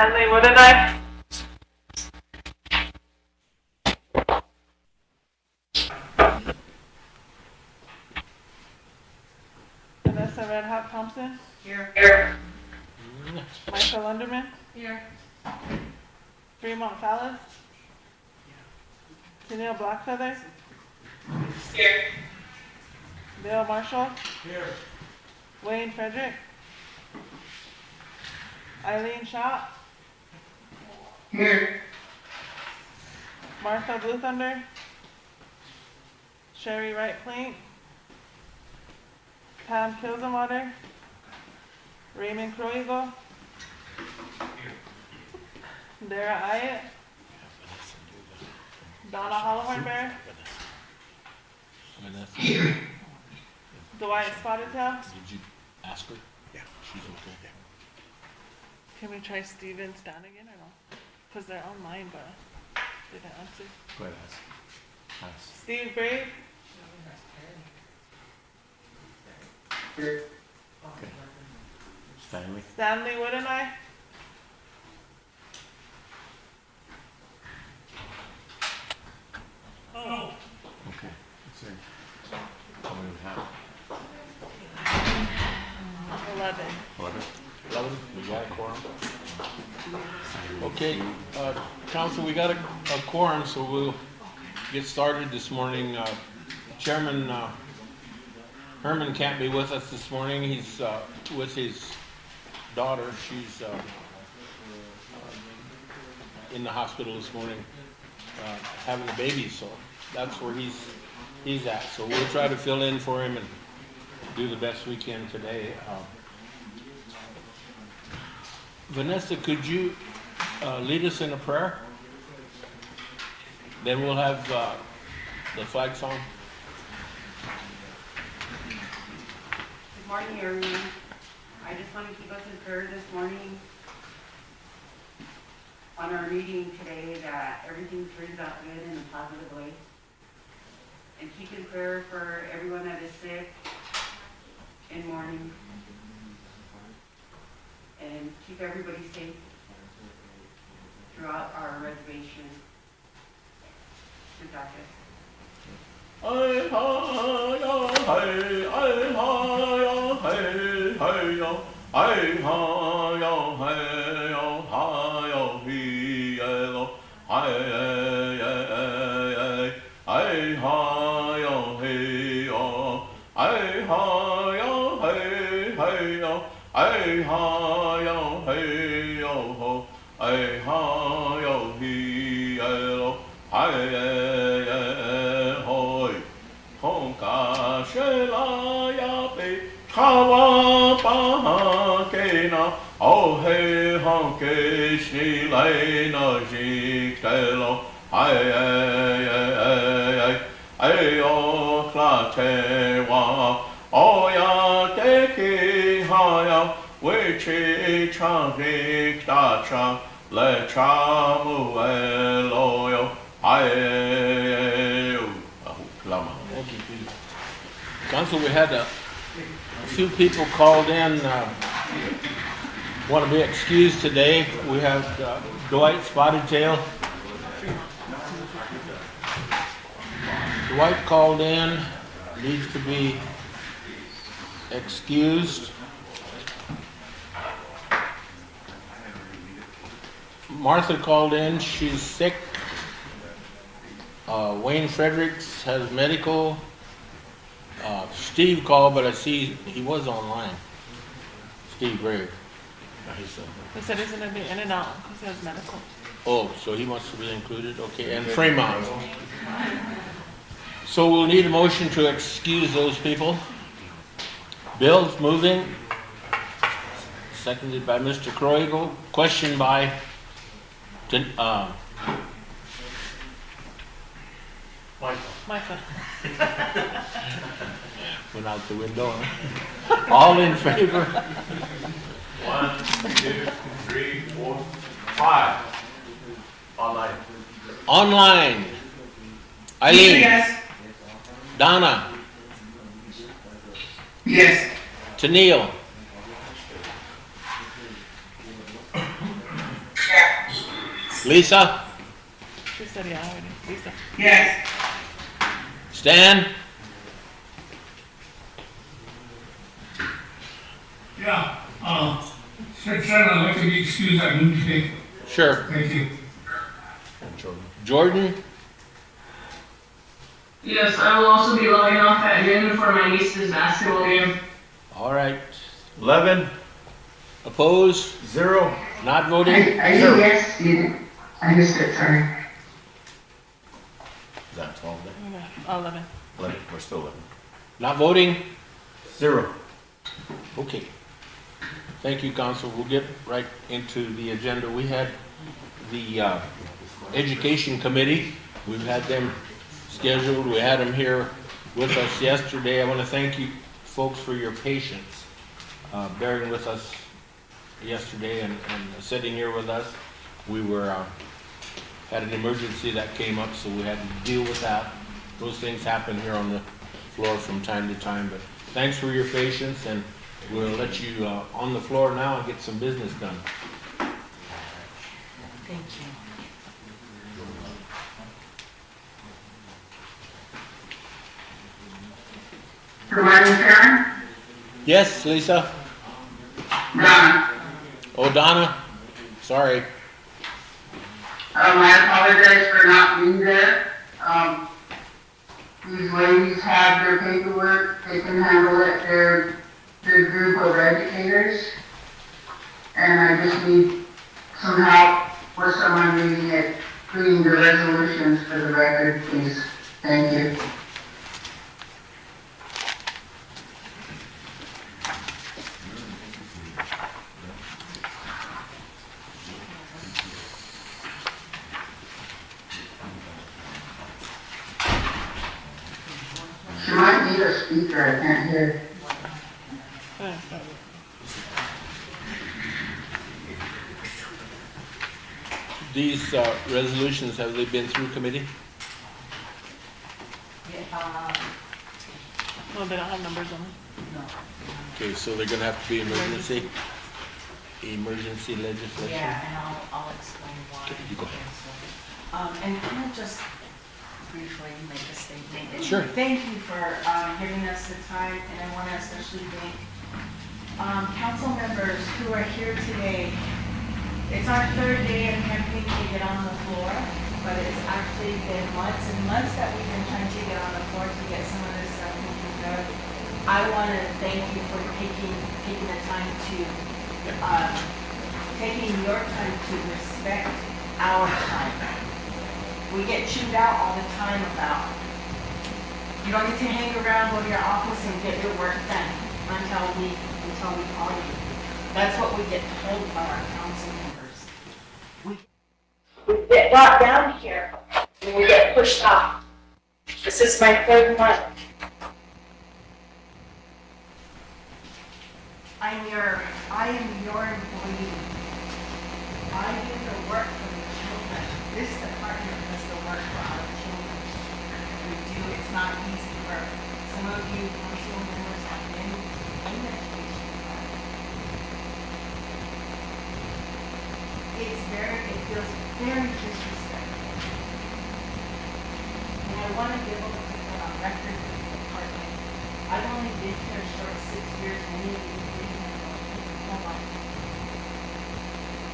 Stanley with a knife. Vanessa Red Hot Thompson. Here. Michael Underman. Here. Fremont Fallis. Tennille Blackfeather. Here. Dale Marshall. Here. Wayne Frederick. Eileen Shaw. Here. Martha Blue Thunder. Sherry Wright Plink. Pam Kilsenwater. Raymond Croigo. Dara Ayat. Donna Hollowhorn Bear. Dwight Spotted-Tail. Did you ask her? Yeah, she's okay. Can we try Steven Stan again or no? Because they're online, but they didn't answer. Go ahead, ask. Steve Brave. Okay. Stanley. Stanley Wood and I. Oh. Okay. Let's see. How many we have? 11. 11? We got a quorum? Okay, council, we got a quorum, so we'll get started this morning. Chairman Herman can't be with us this morning. He's with his daughter. She's in the hospital this morning having a baby, so that's where he's at. So we'll try to fill in for him and do the best we can today. Vanessa, could you lead us in a prayer? Then we'll have the flag song. Good morning, everyone. I just want to keep us in prayer this morning on our meeting today, that everything turns out good in a positive way. And keep in prayer for everyone that is sick and mourning. And keep everybody safe throughout our reservation. Good doctor. Council, we had a few people called in, want to be excused today. We have Dwight Spotted-Tail. Dwight called in, needs to be excused. Martha called in, she's sick. Wayne Fredericks has medical. Steve called, but I see he was online. Steve Brave. He said he's going to be in and out because he has medical. Oh, so he wants to be included? Okay, and Fremont. So we'll need a motion to excuse those people. Bill's moving. Seconded by Mr. Croigo. Question by Micah. went out the window. Huh? All in favor? 1, 2, 3, 4, 5. Online. Online. Eileen. Yes. Donna. Yes. Tennille. Lisa? She said yeah already. Lisa. Yes. Stan? Yeah, Sir Chairman, I'd like to be excused at noon today. Sure. Thank you. Jordan? Yes, I will also be logging off at noon for my niece's basketball game. All right. 11, Opposed? 0. Not voting? I did yes, you didn't. I missed it, sorry. Is that 12 then? 11. 11, we're still 11. Not voting? 0. Okay. Thank you, Council. We'll get right into the agenda. We had the Education Committee. We've had them scheduled. We had them here with us yesterday. I want to thank you folks for your patience, bearing with us yesterday and sitting here with us. We were had an emergency that came up, so we had to deal with that. Those things happen here on the floor from time to time, but thanks for your patience, and we'll let you on the floor now and get some business done. Thank you. Good morning, Sharon. Yes, Lisa? Donna. Oh, Donna? Sorry. I apologize for not being there. These ladies have their paperwork, they can handle it, they're a group of educators. And I just need some help with someone reading the resolutions for the record, please. Thank you. She might need a speaker, I can't hear. These resolutions, have they been through committee? No, they don't have numbers on them. Okay, so they're gonna have to be emergency legislation? Yeah, and I'll explain why. You go ahead. And can I just briefly make a statement? Sure. Thank you for giving us the time, and I want to especially thank council members who are here today. It's our third day of campaign to get on the floor, but it's actually been months and months that we've been trying to get on the floor to get some of this stuff taken care of. I want to thank you for taking the time to, taking your time to respect our time. We get chewed out all the time about, you don't get to hang around, go to your office and get your work done until we call you. That's what we get told by our council members. We get brought down here and we get pushed off. This is my third one. I am your employee. I do the work for the children. This department does the work for our children. We do, it's not easy work. Some of you council members have been in the education department. It feels very disrespectful. And I want to be able to put that on record for the department. I've only been here a short 6 years, many of you didn't even know whole life.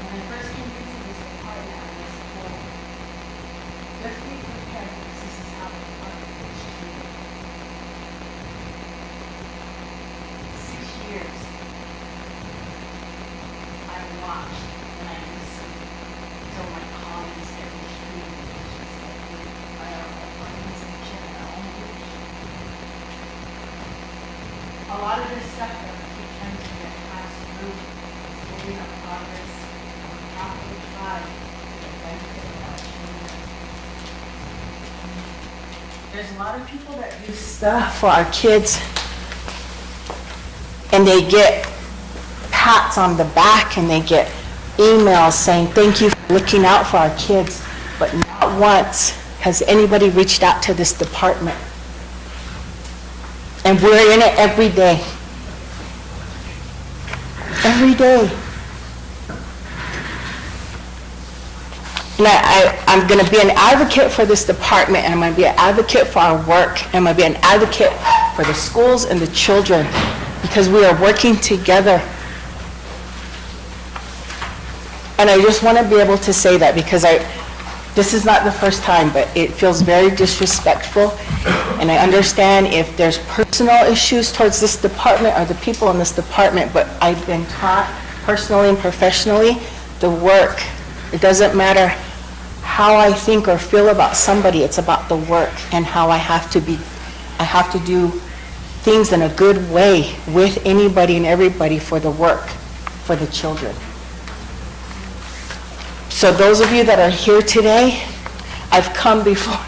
When I first came into this department, I was told, just be prepared because this is how the department is treated. 6 years, I watched and I listened to my colleagues get treated just by our organization and our own leadership. A lot of this stuff that we keep trying to get passed through is moving up progress on top of the tribe to the benefit of our children. There's a lot of people that do stuff for our kids and they get pats on the back and they get emails saying thank you for looking out for our kids, but not once has anybody reached out to this department. And we're in it every day. Every day. And I'm going to be an advocate for this department, and I'm going to be an advocate for our work, and I'm going to be an advocate for the schools and the children, because we are working together. And I just want to be able to say that, because this is not the first time, but it feels very disrespectful. And I understand if there's personal issues towards this department or the people in this department, but I've been taught personally and professionally, the work, it doesn't matter how I think or feel about somebody, it's about the work and how I have to do things in a good way with anybody and everybody for the work, for the children. So those of you that are here today, I've come before.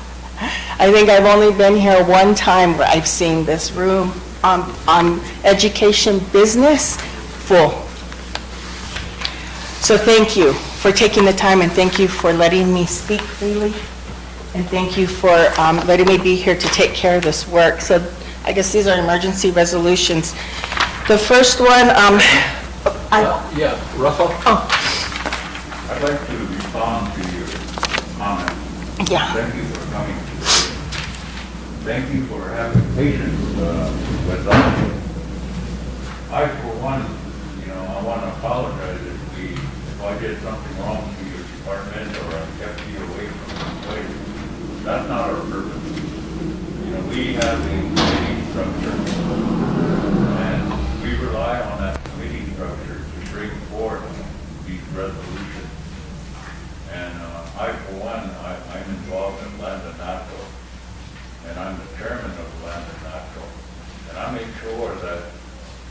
I think I've only been here one time where I've seen this room on education business full. So thank you for taking the time, and thank you for letting me speak freely, and thank you for letting me be here to take care of this work. So I guess these are emergency resolutions. The first one, Yeah, Russell? I'd like to respond to your comment. Yeah. Thank you for coming today. Thank you for having patience with us. I, for one, I want to apologize if I did something wrong to your department or I kept you away from the place. That's not our purpose. We have a committee structure, and we rely on that committee structure to bring forth these resolutions. And I, for one, I'm involved in Land and Natural, and I'm the chairman of Land and Natural. And I make sure that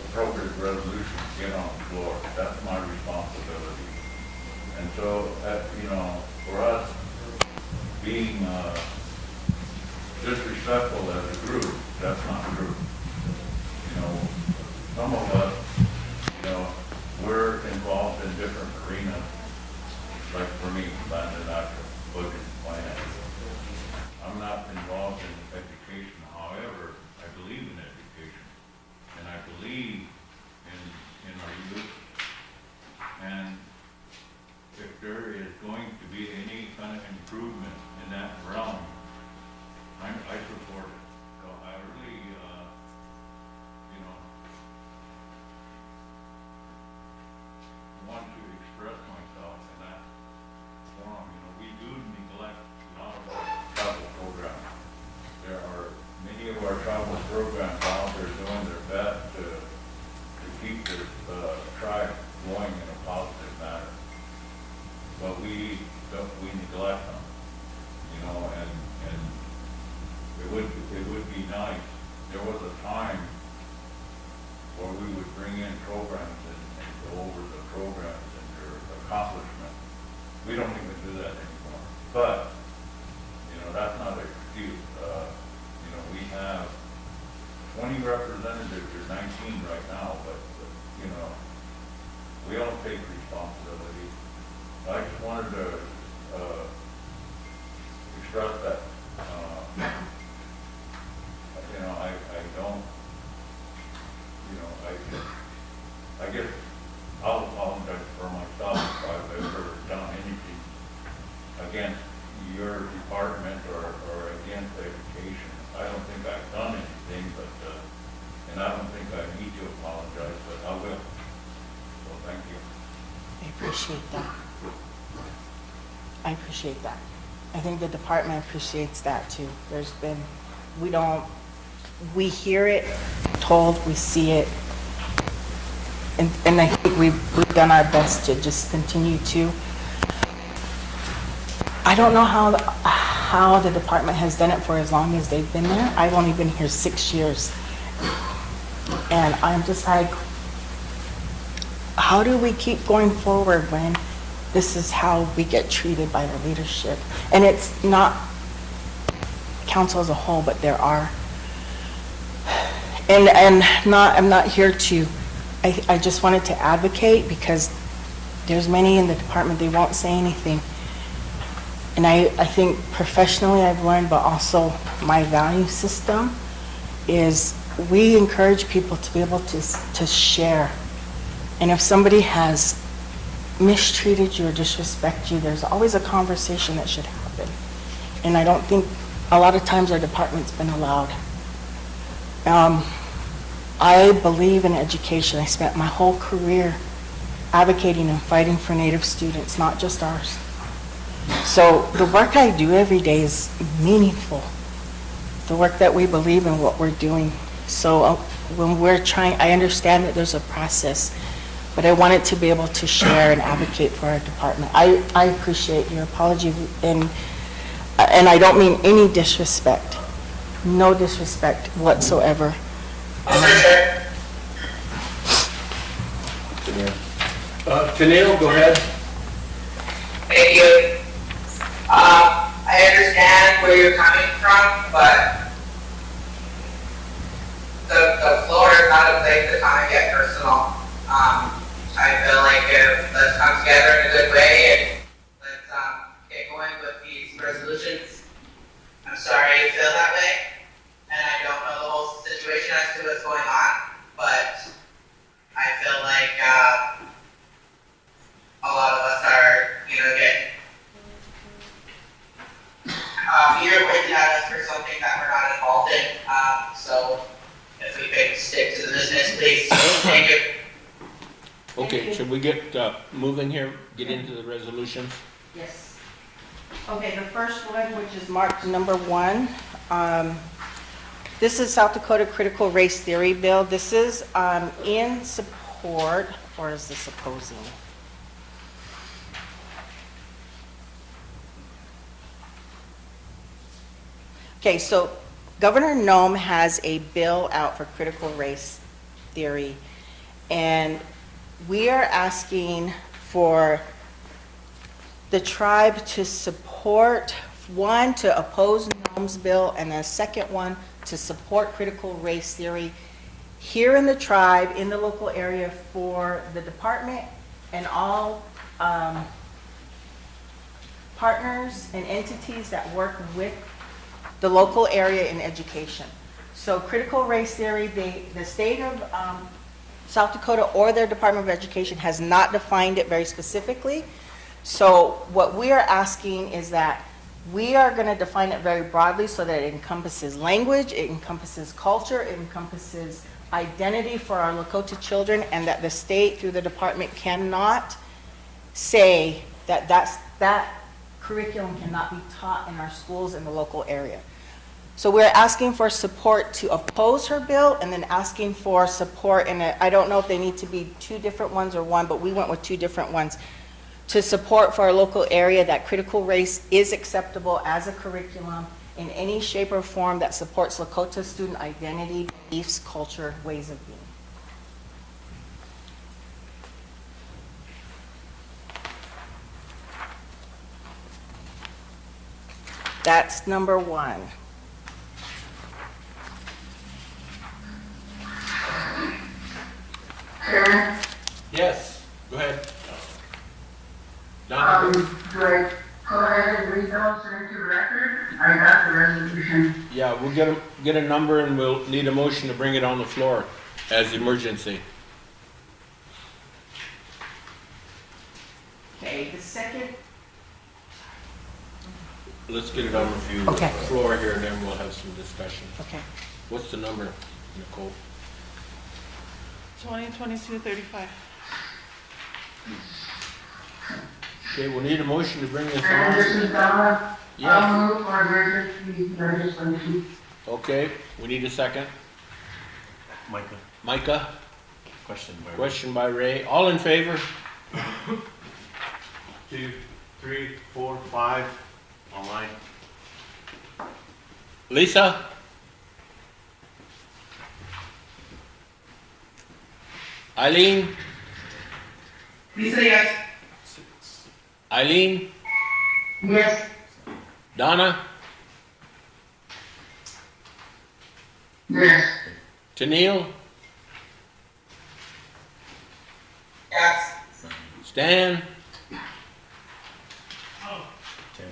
appropriate resolutions get on the floor. That's my responsibility. And so, for us, being disrespectful as a group, that's not true. Some of us, we're involved in different arenas. Like for me, Land and Natural, budget, finance. I'm not involved in education. However, I believe in education, and I believe in our youth. And if there is going to be any kind of improvement in that realm, I support it. So I really, want to express myself in that forum. We do neglect a lot of our travel programs. There are many of our travel programs out there doing their best to keep this tribe going in a positive manner. But we neglect them, and it would be nice. There was a time where we would bring in programs and go over the programs and their accomplishment. We don't even do that anymore. But, that's not an excuse. We have 20 representatives, or 19 right now, but we all take responsibility. I just wanted to express that, I don't, I guess I'll apologize for myself if I've ever done anything against your department or against education. I don't think I've done anything, but, and I don't think I need to apologize, but I will. So thank you. I appreciate that. I appreciate that. I think the department appreciates that too. We hear it told, we see it, and I think we've done our best to just continue to. I don't know how the department has done it for as long as they've been there. I've only been here 6 years. And I'm just like, how do we keep going forward when this is how we get treated by the leadership? And it's not council as a whole, but there are. And I'm not here to, I just wanted to advocate, because there's many in the department, they won't say anything. And I think professionally I've learned, but also my value system is we encourage people to be able to share. And if somebody has mistreated you or disrespect you, there's always a conversation that should happen. And I don't think a lot of times our department's been allowed. I believe in education. I spent my whole career advocating and fighting for Native students, not just ours. So the work I do every day is meaningful. The work that we believe in, what we're doing. So when we're trying, I understand that there's a process, but I wanted to be able to share and advocate for our department. I appreciate your apology, and I don't mean any disrespect. No disrespect whatsoever. Tennille, go ahead. Thank you. I understand where you're coming from, but the floor is not a place to come and get personal. I feel like let's come together in a good way and let's get going with these resolutions. I'm sorry you feel that way, and I don't know the whole situation as to what's going on, but I feel like a lot of us are, getting you're pointing at us for something that we're not involved in. So if we could stick to the business, please. Thank you. Okay, should we get moving here, get into the resolutions? Yes. Okay, the first one, which is marked number 1. This is South Dakota Critical Race Theory Bill. This is in support, or is this opposing? Okay, so Governor Nome has a bill out for critical race theory, and we are asking for the tribe to support, one, to oppose Nome's bill, and the second one, to support critical race theory here in the tribe, in the local area, for the department and all partners and entities that work with the local area in education. So critical race theory, the state of South Dakota or their Department of Education has not defined it very specifically. So what we are asking is that we are going to define it very broadly so that it encompasses language, it encompasses culture, it encompasses identity for our Lakota children, and that the state through the department cannot say that that curriculum cannot be taught in our schools in the local area. So we're asking for support to oppose her bill, and then asking for support, and I don't know if they need to be 2 different ones or one, but we went with 2 different ones, to support for our local area that critical race is acceptable as a curriculum in any shape or form that supports Lakota student identity, beliefs, culture, ways of being. That's number 1. Chairman, Yes, go ahead. do Donna? I go ahead and read those into the record? I got the resolution. Yeah, we'll get a number and we'll need a motion to bring it on the floor as emergency. Okay, the second. Let's get it on the Okay. floor here and then we'll have some discussion. Okay. What's the number, Nicole? 2022-35. Okay, we'll need a motion to bring this And this on. is Donna. Yes, I'll move for emergency legislation. okay, we need a second. Micah, Micah, question by. question by Ray. All in favor? 2, 3, 4, 5 online. Lisa? Eileen? Lisa, yes. Eileen? Yes. Donna? Yes. Tennille? Yes. Stan? 10,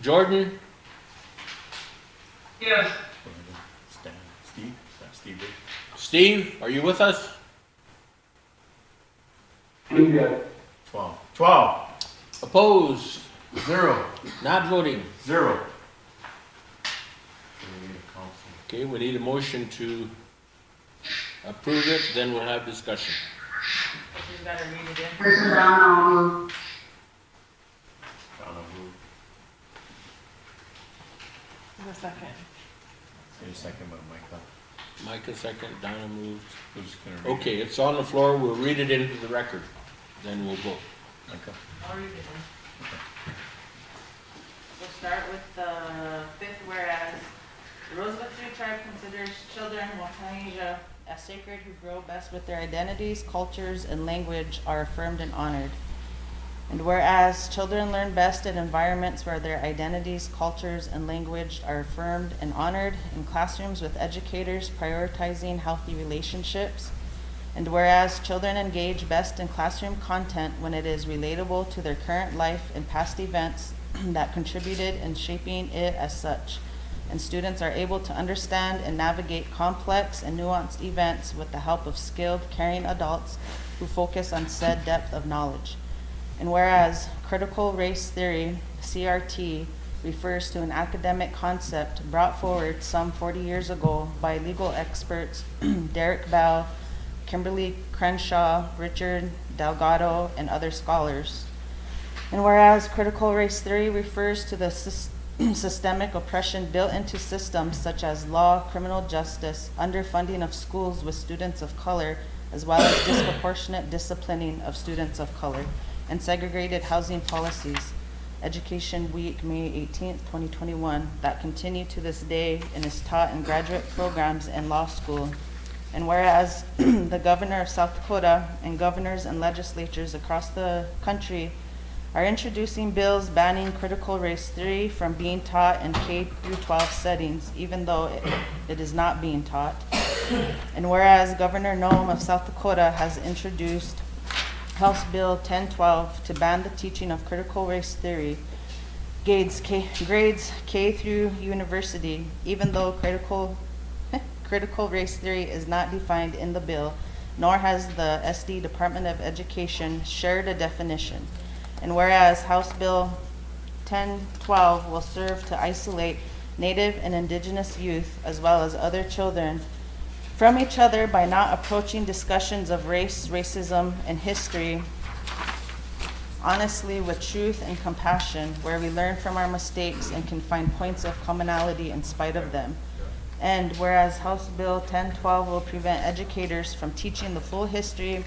Jordan? Yes. Stan, Steve, is that Steve? Steve, are you with us? 12. 12. Opposed? 0. Not voting? 0. Okay, we need a motion to approve it, then we'll have discussion. You've got to read it in. Kristen Brown, I'll move. The second. Second by Micah. Micah second, Donna moved. Who's gonna read it? Okay, it's on the floor, we'll read it into the record, then we'll vote. Micah. I'll read it in. We'll start with the fifth whereas. The Rosebud Sioux tribe considers children, Wakaija, as sacred who grow best with their identities, cultures, and language are affirmed and honored. And whereas children learn best in environments where their identities, cultures, and language are affirmed and honored, in classrooms with educators prioritizing healthy relationships. And whereas children engage best in classroom content when it is relatable to their current life and past events that contributed in shaping it as such. And students are able to understand and navigate complex and nuanced events with the help of skilled, caring adults who focus on said depth of knowledge. And whereas critical race theory, CRT, refers to an academic concept brought forward some 40 years ago by legal experts Derek Bell, Kimberly Crenshaw, Richard Delgado, and other scholars. And whereas critical race theory refers to the systemic oppression built into systems such as law, criminal justice, underfunding of schools with students of color, as well as disproportionate disciplining of students of color, and segregated housing policies. Education Week, May 18th, 2021, that continue to this day and is taught in graduate programs and law school. And whereas the governor of South Dakota and governors and legislatures across the country are introducing bills banning critical race theory from being taught in K through 12 settings, even though it is not being taught. And whereas Governor Noem of South Dakota has introduced House Bill 1012 to ban the teaching of critical race theory, grades K through university, even though critical race theory is not defined in the bill, nor has the SD Department of Education shared a definition. And whereas House Bill 1012 will serve to isolate Native and Indigenous youth, as well as other children, from each other by not approaching discussions of race, racism, and history honestly with truth and compassion, where we learn from our mistakes and can find points of commonality in spite of them. And whereas House Bill 1012 will prevent educators from teaching the full history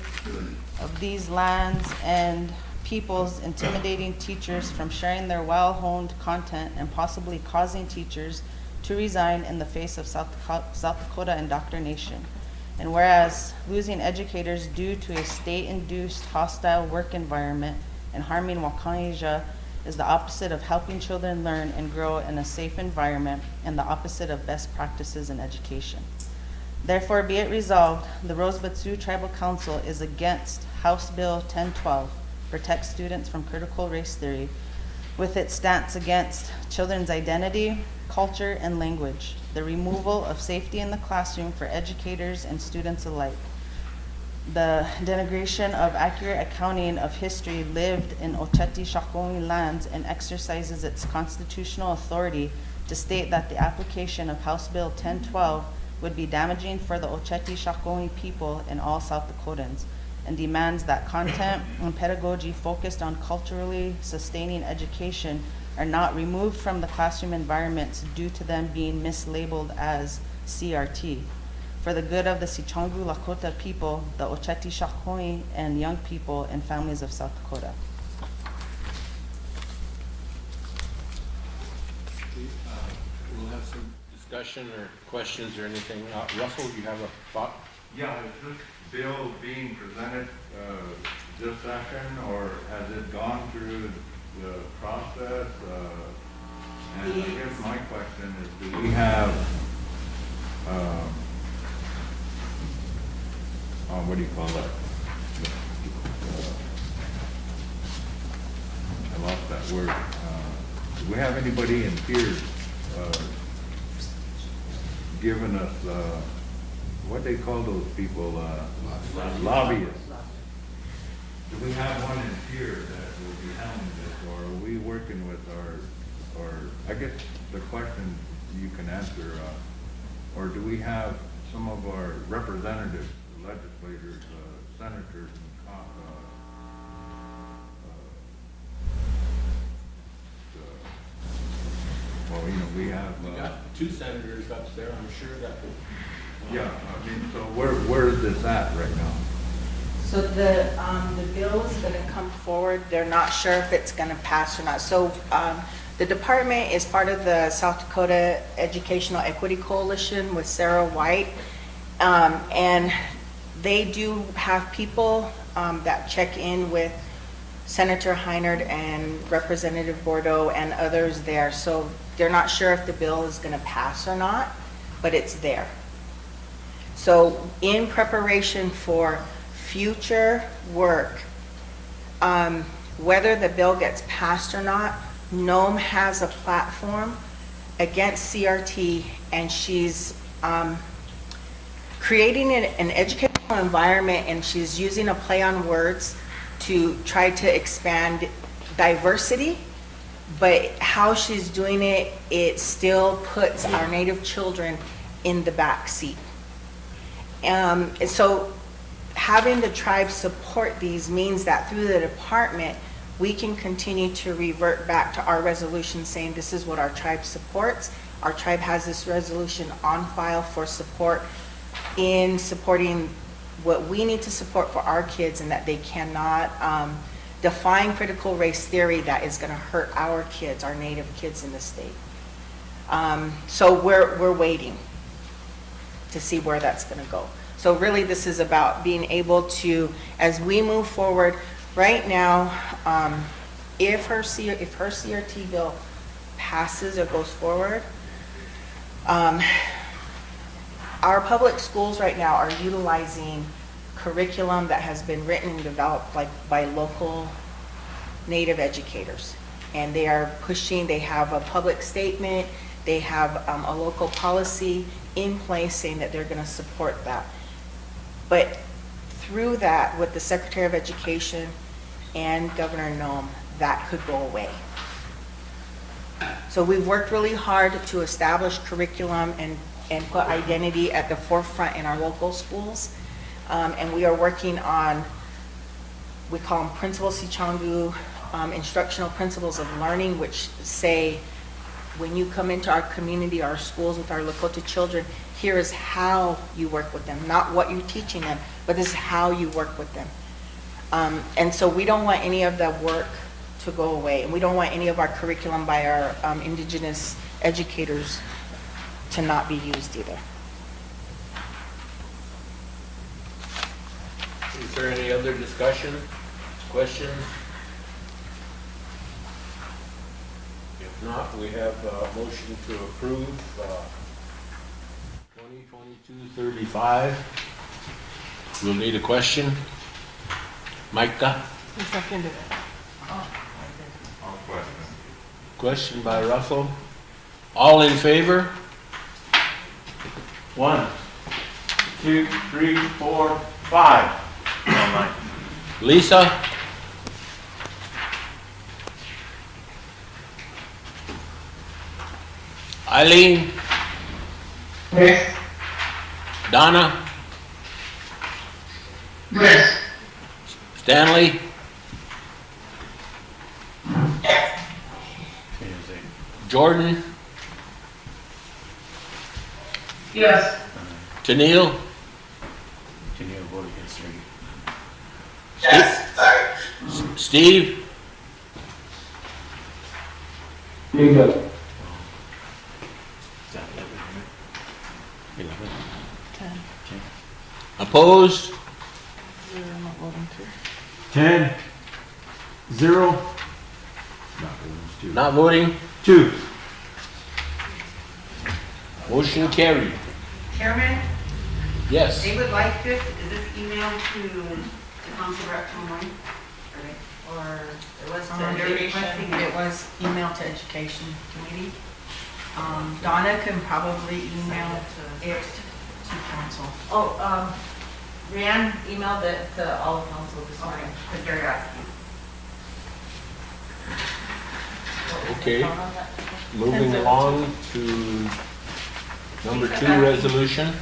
of these lands and peoples, intimidating teachers from sharing their well-honed content, and possibly causing teachers to resign in the face of South Dakota indoctrination. And whereas losing educators due to a state-induced hostile work environment and harming Wakaija is the opposite of helping children learn and grow in a safe environment, and the opposite of best practices in education. Therefore, be it resolved, the Rosebud Sioux Tribal Council is against House Bill 1012, protect students from critical race theory, with its stance against children's identity, culture, and language, the removal of safety in the classroom for educators and students alike, the denigration of accurate accounting of history lived in Oceti-Sakowin lands, and exercises its constitutional authority to state that the application of House Bill 1012 would be damaging for the Oceti-Sakowin people and all South Dakotans, and demands that content and pedagogy focused on culturally sustaining education are not removed from the classroom environments due to them being mislabeled as CRT. For the good of the Sicangu Lakota people, the Oceti-Sakowin, and young people and families of South Dakota. We'll have some discussion or questions or anything. Russell, you have a thought? Yeah, is this bill being presented this session, or has it gone through the process? And I guess my question is, do we have, what do you call that? I lost that word. Do we have anybody in here giving us, what they call those people, lobbyists? Do we have one in here be handling this, or are we working with or I guess the question you can answer, or do we have some of our representatives, legislators, senators, and well, you know, we have, We got 2 senators up there, I'm sure that. yeah, I mean, so where is this at right now? So the bill is gonna come forward, they're not sure if it's gonna pass or not. So, the department is part of the South Dakota Educational Equity Coalition with Sarah White. And they do have people, that check in with Senator Heinert and Representative Bordeaux and others there. So they're not sure if the bill is gonna pass or not, but it's there. So in preparation for future work, whether the bill gets passed or not, NOM has a platform against CRT, and she's creating an educational environment, and she's using a play on words to try to expand diversity, but how she's doing it, it still puts our Native children in the back seat. So having the tribe support these means that through the department, we can continue to revert back to our resolution saying this is what our tribe supports. Our tribe has this resolution on file for support in supporting what we need to support for our kids, and that they cannot define critical race theory that is going to hurt our kids, our Native kids in the state. So we're waiting to see where that's going to go. So really this is about being able to, as we move forward, right now, if her CRT bill passes or goes forward, our public schools right now are utilizing curriculum that has been written and developed by local Native educators. And they are pushing, they have a public statement, they have a local policy in place saying that they're going to support that. But through that, with the Secretary of Education and Governor Noem, that could go away. So we've worked really hard to establish curriculum and put identity at the forefront in our local schools. And we are working on, we call them Principal Sichangu, instructional principles of learning, which say, when you come into our community, our schools with our Lakota children, here is how you work with them, not what you're teaching them, but this is how you work with them. And so we don't want any of that work to go away, and we don't want any of our curriculum by our indigenous educators to not be used either. Is there any other discussion, questions? If not, we have a motion to approve 2022-35. We'll need a question. Micah? Who seconded it? I'll question. Question by Russell. All in favor? 1, 2, 3, 4, 5. Online. Lisa? Eileen? Yes. Donna? Yes. Stanley? Jordan? Yes. Tennille? Tennille voted against me. Yes, sorry. Steve? Is that 11? 10. Opposed? You're not voting too. 10, 0. Not voting? 2. Motion carried. Chairman, Yes. they would like this, is this email to the council rep tomorrow? Or it was to, they're requesting It was emailed to Education Committee. Donna can probably email it to council. Oh, Rhiann emailed it to all of council this morning, because they're asking. Okay, Vote on that. moving along to number 2 resolution.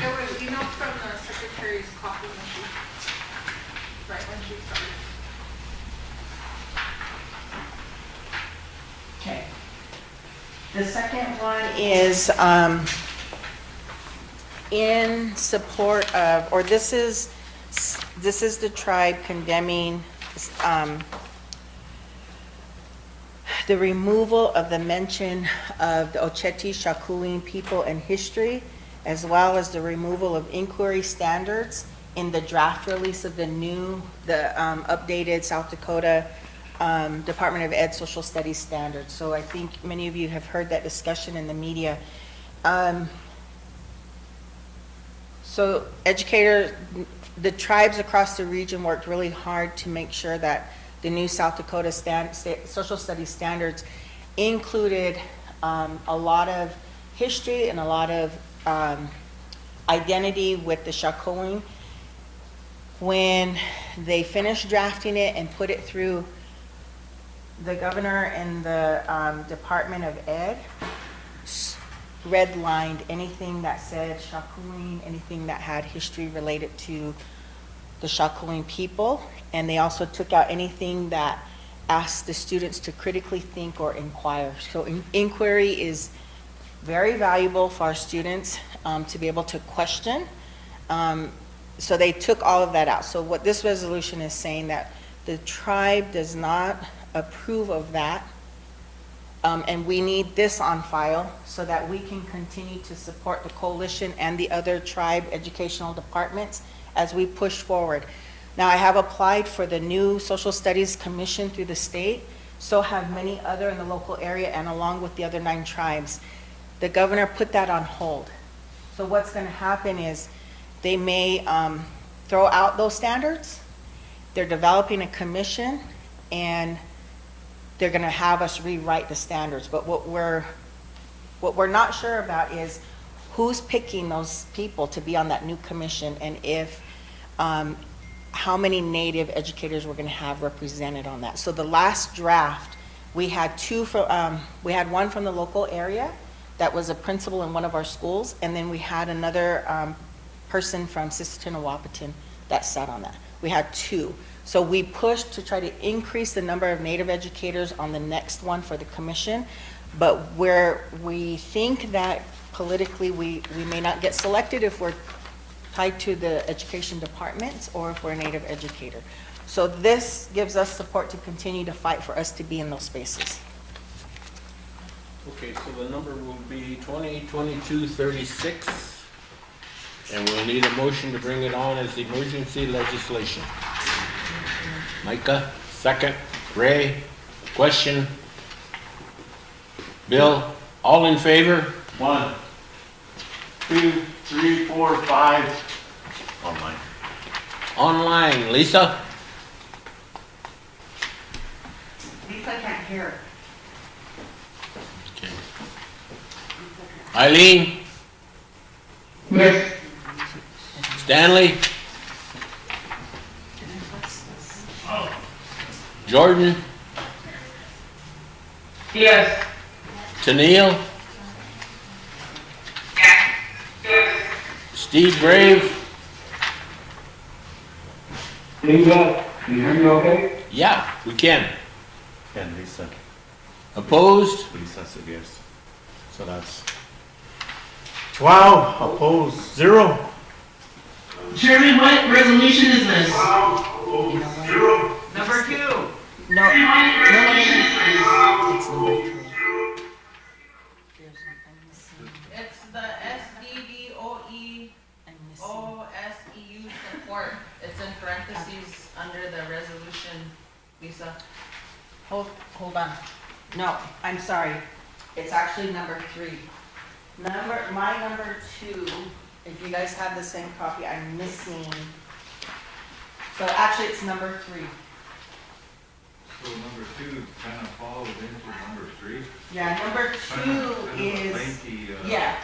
There was emails from the secretary's copy when she, right when she started. Okay. The second one is in support of, or this is the tribe condemning the removal of the mention of the Oceti Shakuin people and history, as well as the removal of inquiry standards in the draft release of the updated South Dakota Department of Ed Social Studies standards. So I think many of you have heard that discussion in the media. So educators, the tribes across the region worked really hard to make sure that the new South Dakota social studies standards included a lot of history and a lot of identity with the Shakuin. When they finished drafting it and put it through the governor and the Department of Ed, redlined anything that said Shakuin, anything that had history related to the Shakuin people, and they also took out anything that asked the students to critically think or inquire. So inquiry is very valuable for our students to be able to question. So they took all of that out. So what this resolution is saying, that the tribe does not approve of that, and we need this on file so that we can continue to support the coalition and the other tribe educational departments as we push forward. Now, I have applied for the new Social Studies Commission through the state, so have many other in the local area, and along with the other 9 tribes. The governor put that on hold. So what's going to happen is they may throw out those standards. They're developing a commission, and they're going to have us rewrite the standards. But what we're not sure about is who's picking those people to be on that new commission, and if how many Native educators we're going to have represented on that. So the last draft, we had one from the local area that was a principal in one of our schools, and then we had another person from Sisseton-Wapiton that sat on that. We had 2. So we pushed to try to increase the number of Native educators on the next one for the commission, but where we think that politically we may not get selected if we're tied to the education departments or if we're a Native educator. So this gives us support to continue to fight for us to be in those spaces. Okay, so the number will be 2022-36, and we'll need a motion to bring it on as emergency legislation. Micah, second. Ray, question. Bill, all in favor? 1, 2, 3, 4, 5. Online. Online, Lisa? Lisa can't hear. Okay. Eileen? Yes. Stanley? Jordan? Yes. Tennille? Steve Brave? Can you hear me okay? Yeah, we can. And Lisa. Opposed? Lisa said yes. So that's 12, opposed, 0. Chairman, what resolution is this? Number 2. No. It's number 3. It's the SDDOEOSEU support. It's in parentheses under the resolution, Lisa. Hold on. No, I'm sorry. It's actually number 3. My number 2, if you guys have the same copy, I'm missing. So actually it's number 3. So number 2 kind of followed into number 3? Yeah, number 2 is, yeah,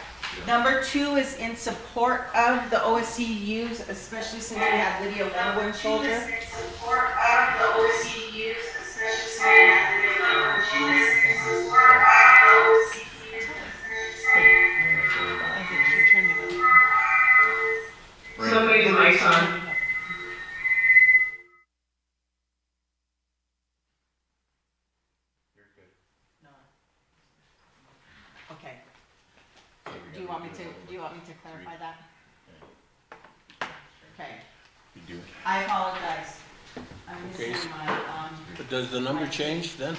Number 2 is in support of the OSCUs, especially since we have Lydia Warren Soldier. In support of the OCUs, especially since we have Lydia Warren Soldier. In support of the OCUs, I think she turned it up. Somebody's mic's on. Okay. Do you want me to clarify that? Okay. You do. I apologize. I'm Okay. missing my, But does the number change then?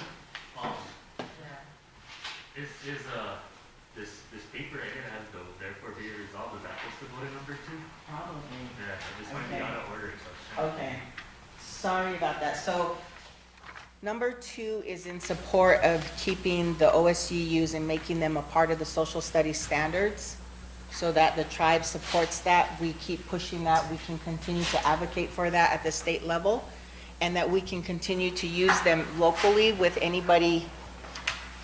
This paper right here has the therefore be resolved, is that supposed to go to number 2? probably. Yeah, this might be Okay. out of order, so. Okay, sorry about that. So, number 2 is in support of keeping the OSUs and making them a part of the social studies standards, so that the tribe supports that. We keep pushing that. We can continue to advocate for that at the state level, and that we can continue to use them locally with anybody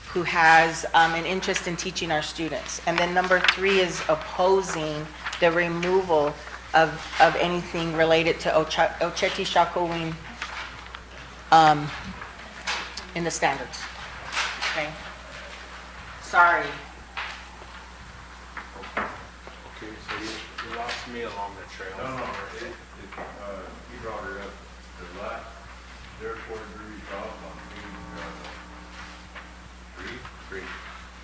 who has an interest in teaching our students. And then number 3 is opposing the removal of anything related to Oceti Shakowin in the standards. Okay? Sorry. Okay, so you lost me along the trail. No, he brought it up, the last, therefore be resolved on page, 3.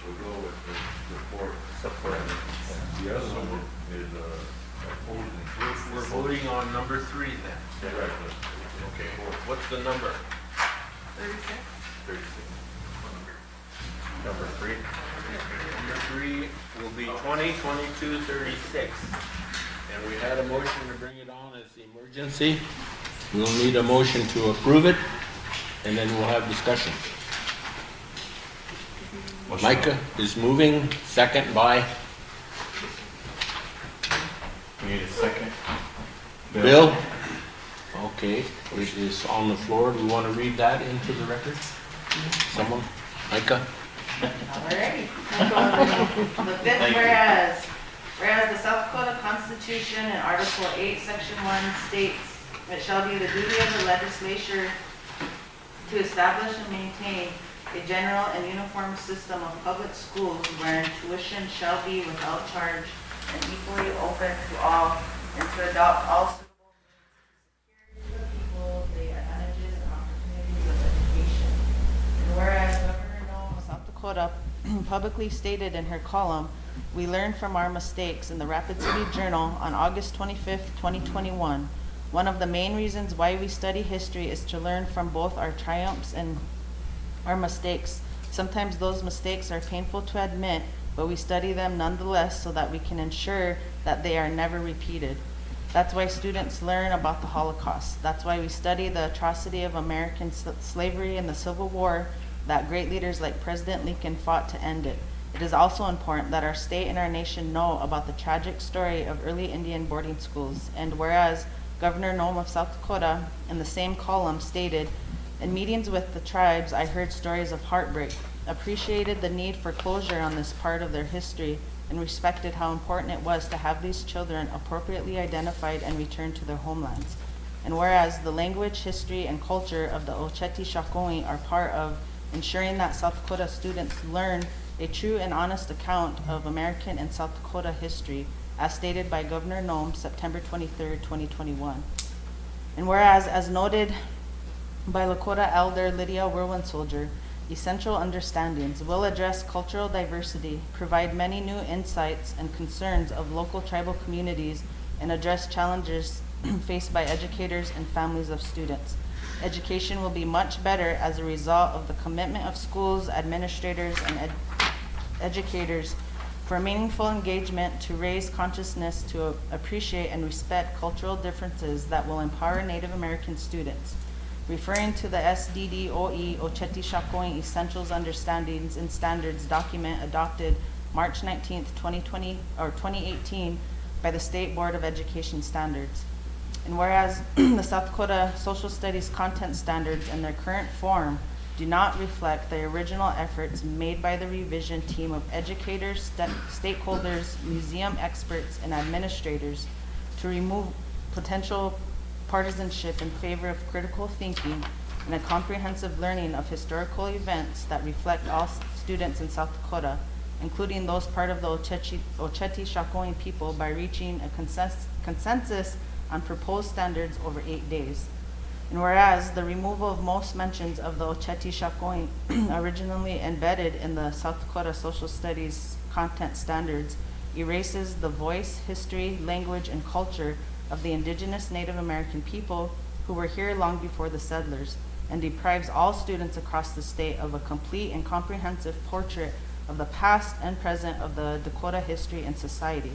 We'll go with the support. Support. The other one is, opposing. We're voting on number 3 then. Right. Okay, what's the number? 36? 36. Number 3. Number 3 will be 20, 22, 36. And we had a motion to bring it on as the emergency. We'll need a motion to approve it, and then we'll have discussion. Micah is moving, second by We need a second. Bill. Okay, it is on the floor. Do we want to read that into the record? Someone? Micah? Alrighty. The fifth whereas the South Dakota Constitution in Article 8, Section 1 states, it shall be the duty of the legislature to establish and maintain a general and uniform system of public schools wherein tuition shall be without charge and equally open to all, and to adopt all suitable means to secure to the people the advantages and opportunities of education. And whereas Governor Nome of South Dakota publicly stated in her column, "We learned from our mistakes" in the Rapid City Journal on August 25th, 2021, one of the main reasons why we study history is to learn from both our triumphs and our mistakes. Sometimes those mistakes are painful to admit, but we study them nonetheless so that we can ensure that they are never repeated. That's why students learn about the Holocaust. That's why we study the atrocity of American slavery and the Civil War, that great leaders like President Lincoln fought to end it. It is also important that our state and our nation know about the tragic story of early Indian boarding schools. And whereas Governor Nome of South Dakota, in the same column, stated, "In meetings with the tribes, I heard stories of heartbreak, appreciated the need for closure on this part of their history, and respected how important it was to have these children appropriately identified and returned to their homelands. And whereas the language, history, and culture of the Oceti Shakowin are part of ensuring that South Dakota students learn a true and honest account of American and South Dakota history, as stated by Governor Nome, September 23rd, 2021. And whereas, as noted by Lakota Elder Lydia Werwin Soldier, essential understandings will address cultural diversity, provide many new insights and concerns of local tribal communities, and address challenges faced by educators and families of students. Education will be much better as a result of the commitment of schools, administrators, and educators for meaningful engagement to raise consciousness to appreciate and respect cultural differences that will empower Native American students. Referring to the SDDOE Oceti Shakowin Essentials Understandings and Standards document adopted March 19th, 2018 by the State Board of Education Standards. And whereas the South Dakota Social Studies Content Standards in their current form do not reflect the original efforts made by the revision team of educators, stakeholders, museum experts, and administrators to remove potential partisanship in favor of critical thinking and a comprehensive learning of historical events that reflect all students in South Dakota, including those part of the Oceti-Sakowin people, by reaching a consensus on proposed standards over 8 days. And whereas the removal of most mentions of the Oceti-Sakowin originally embedded in the South Dakota Social Studies content standards erases the voice, history, language, and culture of the indigenous Native American people who were here long before the settlers, and deprives all students across the state of a complete and comprehensive portrait of the past and present of the Dakota history and society.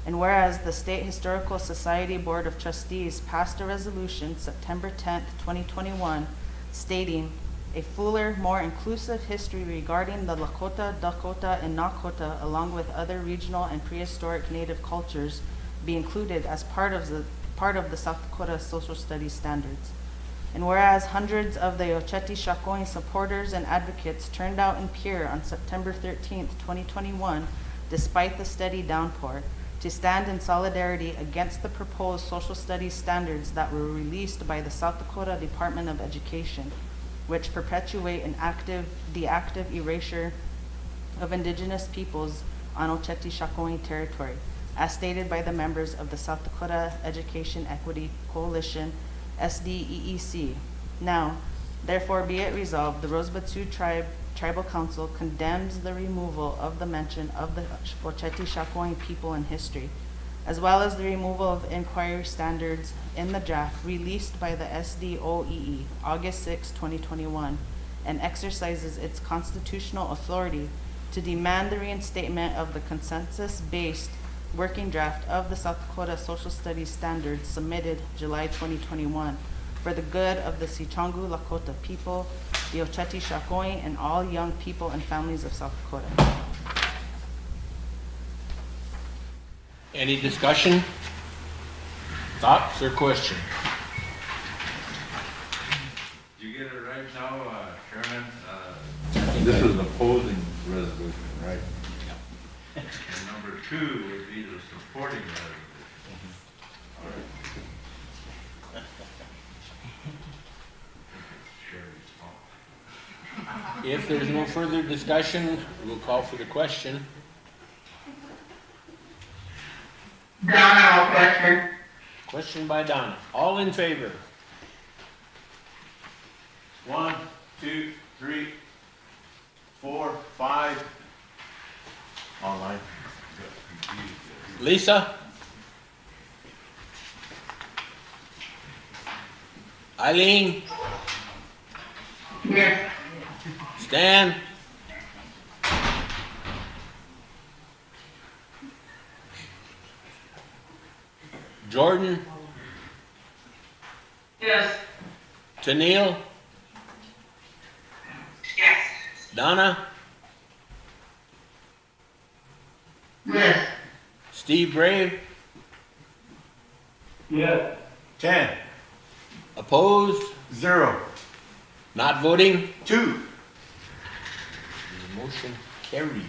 And whereas the State Historical Society Board of Trustees passed a resolution September 10th, 2021, stating a fuller, more inclusive history regarding the Lakota, Dakota, and Nakota, along with other regional and prehistoric Native cultures, be included as part of the South Dakota Social Studies standards. And whereas hundreds of the Oceti-Sakowin supporters and advocates turned out in Pierre on September 13th, 2021, despite the steady downpour, to stand in solidarity against the proposed social studies standards that were released by the South Dakota Department of Education, which perpetuate the active erasure of indigenous peoples on Oceti-Sakowin territory, as stated by the members of the South Dakota Education Equity Coalition, SDEEC. Now, therefore be it resolved, the Rosebud Sioux Tribal Council condemns the removal of the mention of the Oceti-Sakowin people in history, as well as the removal of inquiry standards in the draft released by the SDOEE August 6, 2021, and exercises its constitutional authority to demand the reinstatement of the consensus-based working draft of the South Dakota Social Studies Standards submitted July 2021 for the good of the Sicangu Lakota people, the Oceti-Sakowin, and all young people and families of South Dakota. Any discussion, thoughts, or question? Did you get it right now, Chairman? This is an opposing resolution, right? And number 2 would be the supporting resolution. All right. Sherry's fault. If there's no further discussion, we'll call for the question. Donna, I'll question. Question by Donna. All in favor? 1, 2, 3, 4, 5. Online. Lisa? Eileen? Yes. Stan? Jordan? Yes. Tennille? Yes. Donna? Yes. Steve Brave? Yes. 10, Opposed? 0, Not voting? 2. The motion carried.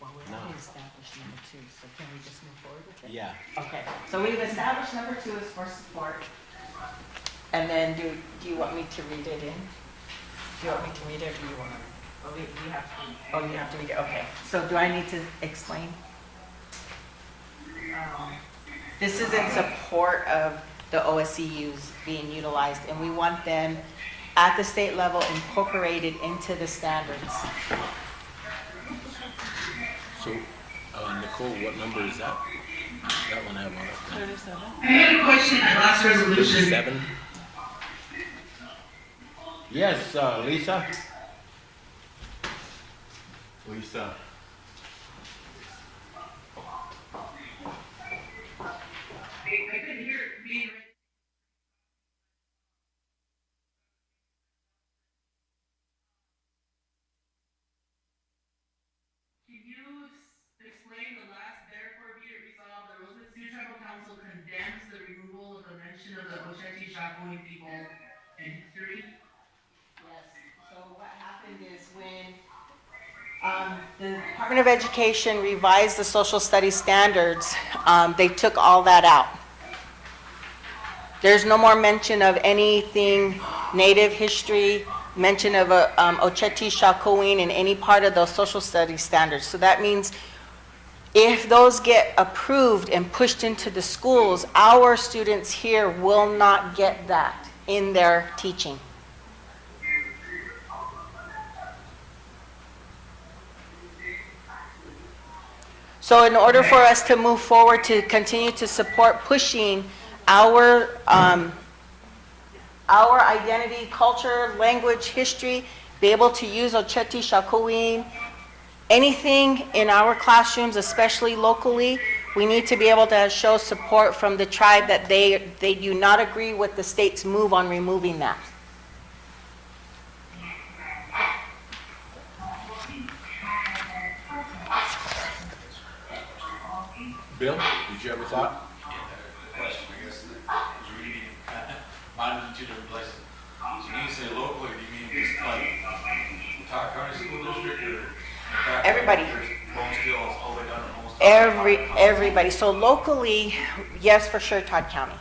Well, we already established number 2, so can we just move forward with it? Yeah. Okay, so we've established number 2 is for support. And then do you want me to read it in? Do you want me to read it, or do you want to? Oh, we have to. Oh, you have to read it, okay. So do I need to explain? This is in support of the OSCUs being utilized, and we want them at the state level incorporated into the standards. So, Nicole, what number is that? That one I have on it. 37. I had a question on last resolution. 7? Yes, Lisa? Lisa. I couldn't hear it being read. Can you explain the last, therefore be it resolved, the Rosebud Sioux Tribal Council condemns the removal mention of the Ochechi Shakopee people in history. Yes, so what happened is when the Department of Education revised the social studies standards, they took all that out. There's no more mention of anything native history, mention of Ochechi Shakopee in any part of those social studies standards. So that means if those get approved and pushed into the schools, our students here will not get that in their teaching. So in order for us to move forward to continue to support pushing our identity, culture, language, history, be able to use Ochechi Shakopee, anything in our classrooms, especially locally, we need to be able to show support from the tribe that they do not agree with the state's move on removing that. Bill, did you have a thought? Question, I guess, I was reading, mine in two different places. So when you say local, do you mean just like Utah County School District or? Everybody. Holmesdale, all the way down to Holmesdale? Everybody. So locally, yes, for sure, Todd County,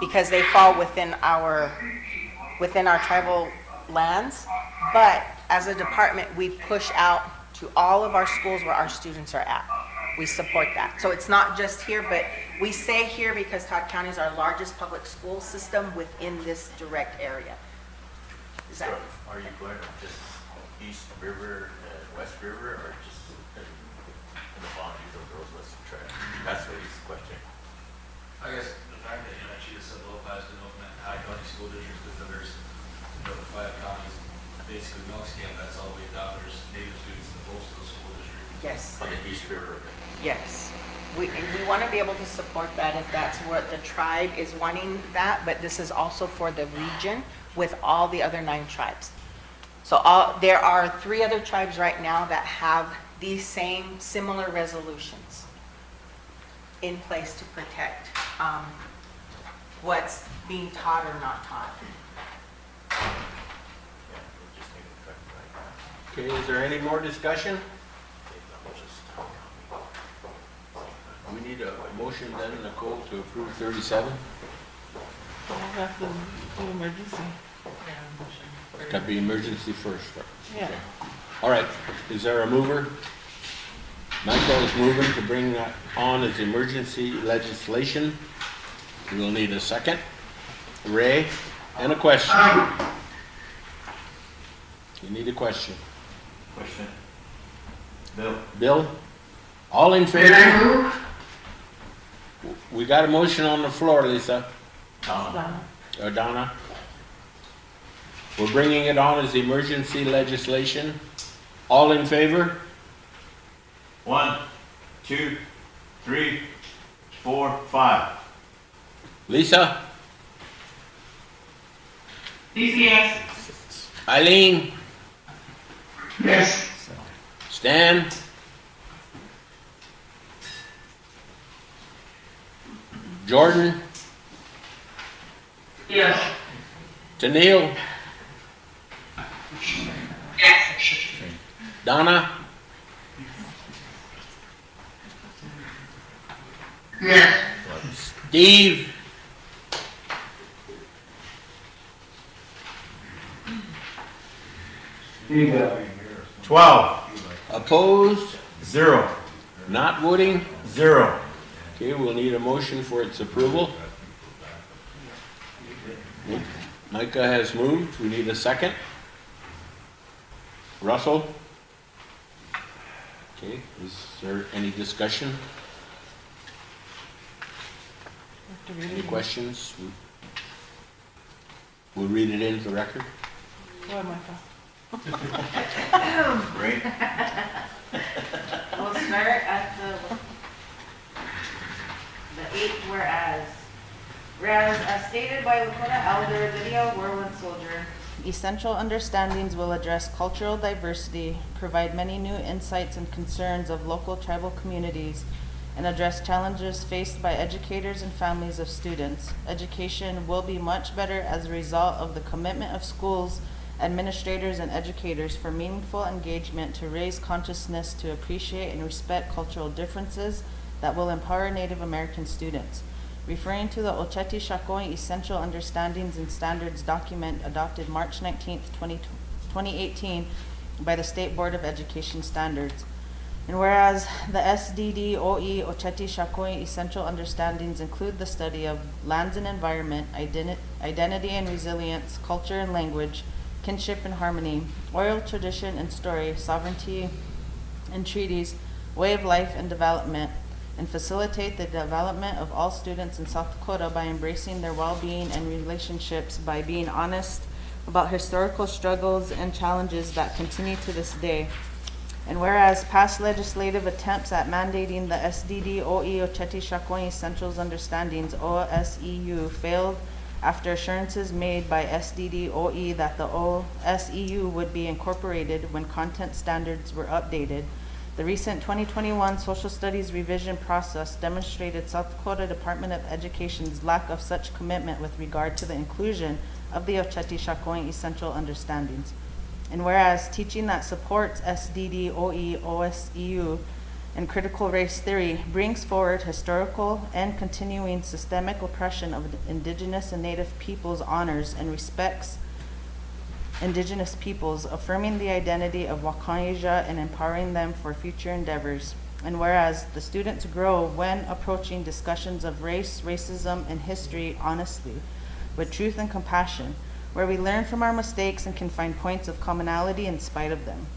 because they fall within our tribal lands. But as a department, we push out to all of our schools where our students are at. We support that. So it's not just here, but we say here because Todd County is our largest public school system within this direct area. Is that? So are you going to just East River and West River, or just in the boundaries of the Rosebud tribe? That's what he's questioning. I guess the fact that, she just said Lopez and Oakland High County School District, because there's, the 5 counties, basically milk scale, that's all the way down, there's native students in most of the school districts. Yes. On the East River. Yes. We want to be able to support that if that's what the tribe is wanting that, but this is also for the region with all the other 9 tribes. So there are 3 other tribes right now that have these same similar resolutions in place to protect what's being taught or not taught. Okay, is there any more discussion? We need a motion then, Nicole, to approve 37. We'll have to do emergency. It's got to be emergency first. Yeah. Okay. All right, is there a mover? Michael is moving to bring that on as emergency legislation. We will need a second. Ray, and a question. You need a question. Question. Bill. Bill? All in Did I favor? move? We got a motion on the floor, Lisa. Donna. Or Donna. We're bringing it on as emergency legislation. All in favor? 1, 2, 3, 4, 5. Lisa? DCS. Eileen? Yes. Stan? Jordan? Yes. Tennille? Yes. Donna? Yes. Steve? Steve, 12, Opposed? 0, Not voting? 0. Okay, we'll need a motion for its approval. Micah has moved. We need a second. Russell? Okay, is there any discussion? Any questions? We'll read it into the record. Go ahead, Michael. Great. We'll start at the 8th whereas. Whereas, as stated by Lakota Elder Lydia Warland Soldier, essential understandings will address cultural diversity, provide many new insights and concerns of local tribal communities, and address challenges faced by educators and families of students. Education will be much better as a result of the commitment of schools, administrators, and educators for meaningful engagement to raise consciousness to appreciate and respect cultural differences that will empower Native American students. Referring to the Oceti Sakowin Essential Understandings and Standards document adopted March 19th, 2018 by the State Board of Education Standards. And whereas the SDDOE Oceti Sakowin Essential Understandings include the study of lands and environment, identity and resilience, culture and language, kinship and harmony, oral tradition and story, sovereignty and treaties, way of life and development, and facilitate the development of all students in South Dakota by embracing their well-being and relationships, by being honest about historical struggles and challenges that continue to this day. And whereas past legislative attempts at mandating the SDDOE Oceti Sakowin Essentials Understandings, OSEU, failed after assurances made by SDDOE that the OSEU would be incorporated when content standards were updated, the recent 2021 Social Studies revision process demonstrated South Dakota Department of Education's lack of such commitment with regard to the inclusion of the Oceti Sakowin Essential Understandings. And whereas teaching that supports SDDOE, OSEU, and critical race theory brings forward historical and continuing systemic oppression of Indigenous and Native peoples, honors and respects Indigenous peoples, affirming the identity of Wakayija and empowering them for future endeavors. And whereas the students grow when approaching discussions of race, racism, and history honestly, with truth and compassion, where we learn from our mistakes and can find points of commonality in spite of them.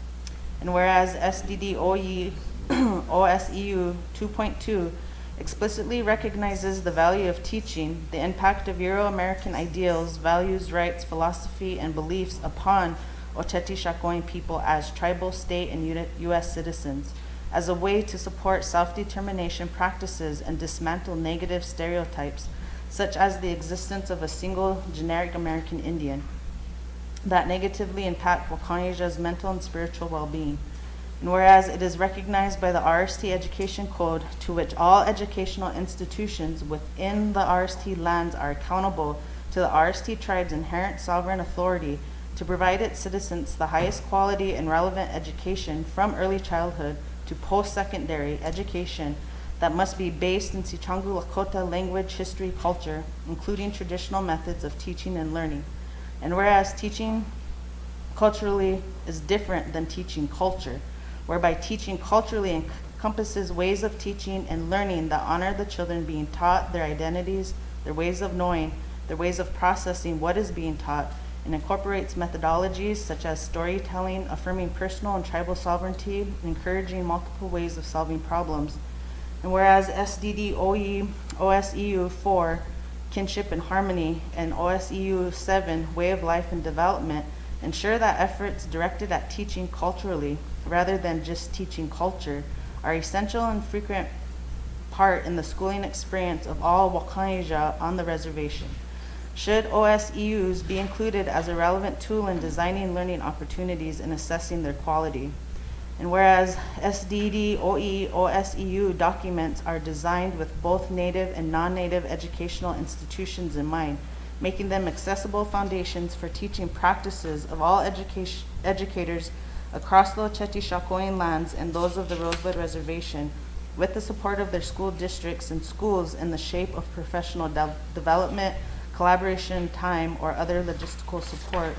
And whereas SDDOE OSEU 2.2 explicitly recognizes the value of teaching, the impact of Euro-American ideals, values, rights, philosophy, and beliefs upon Oceti Sakowin people as tribal, state, and U.S. citizens, as a way to support self-determination practices and dismantle negative stereotypes, such as the existence of a single generic American Indian, that negatively impact Wakanyaja's mental and spiritual well-being. And whereas it is recognized by the RST Education Code, to which all educational institutions within the RST lands are accountable to the RST tribe's inherent sovereign authority to provide its citizens the highest quality and relevant education from early childhood to post-secondary education that must be based in Sioux Lakota language, history, culture, including traditional methods of teaching and learning. And whereas teaching culturally is different than teaching culture, whereby teaching culturally encompasses ways of teaching and learning that honor the children being taught, their identities, their ways of knowing, their ways of processing what is being taught, and incorporates methodologies such as storytelling, affirming personal and tribal sovereignty, and encouraging multiple ways of solving problems. And whereas SDDOE, OSEU 4, Kinship and Harmony, and OSEU 7, Way of Life and Development, ensure that efforts directed at teaching culturally, rather than just teaching culture, are essential and frequent part in the schooling experience of all Wakayija on the reservation. Should OSEUs be included as a relevant tool in designing learning opportunities and assessing their quality? And whereas SDDOE, OSEU documents are designed with both Native and non-Native educational institutions in mind, making them accessible foundations for teaching practices of all educators across the Oceti Sakowin lands and those of the Rosebud Reservation, with the support of their school districts and schools in the shape of professional development, collaboration, time, or other logistical support.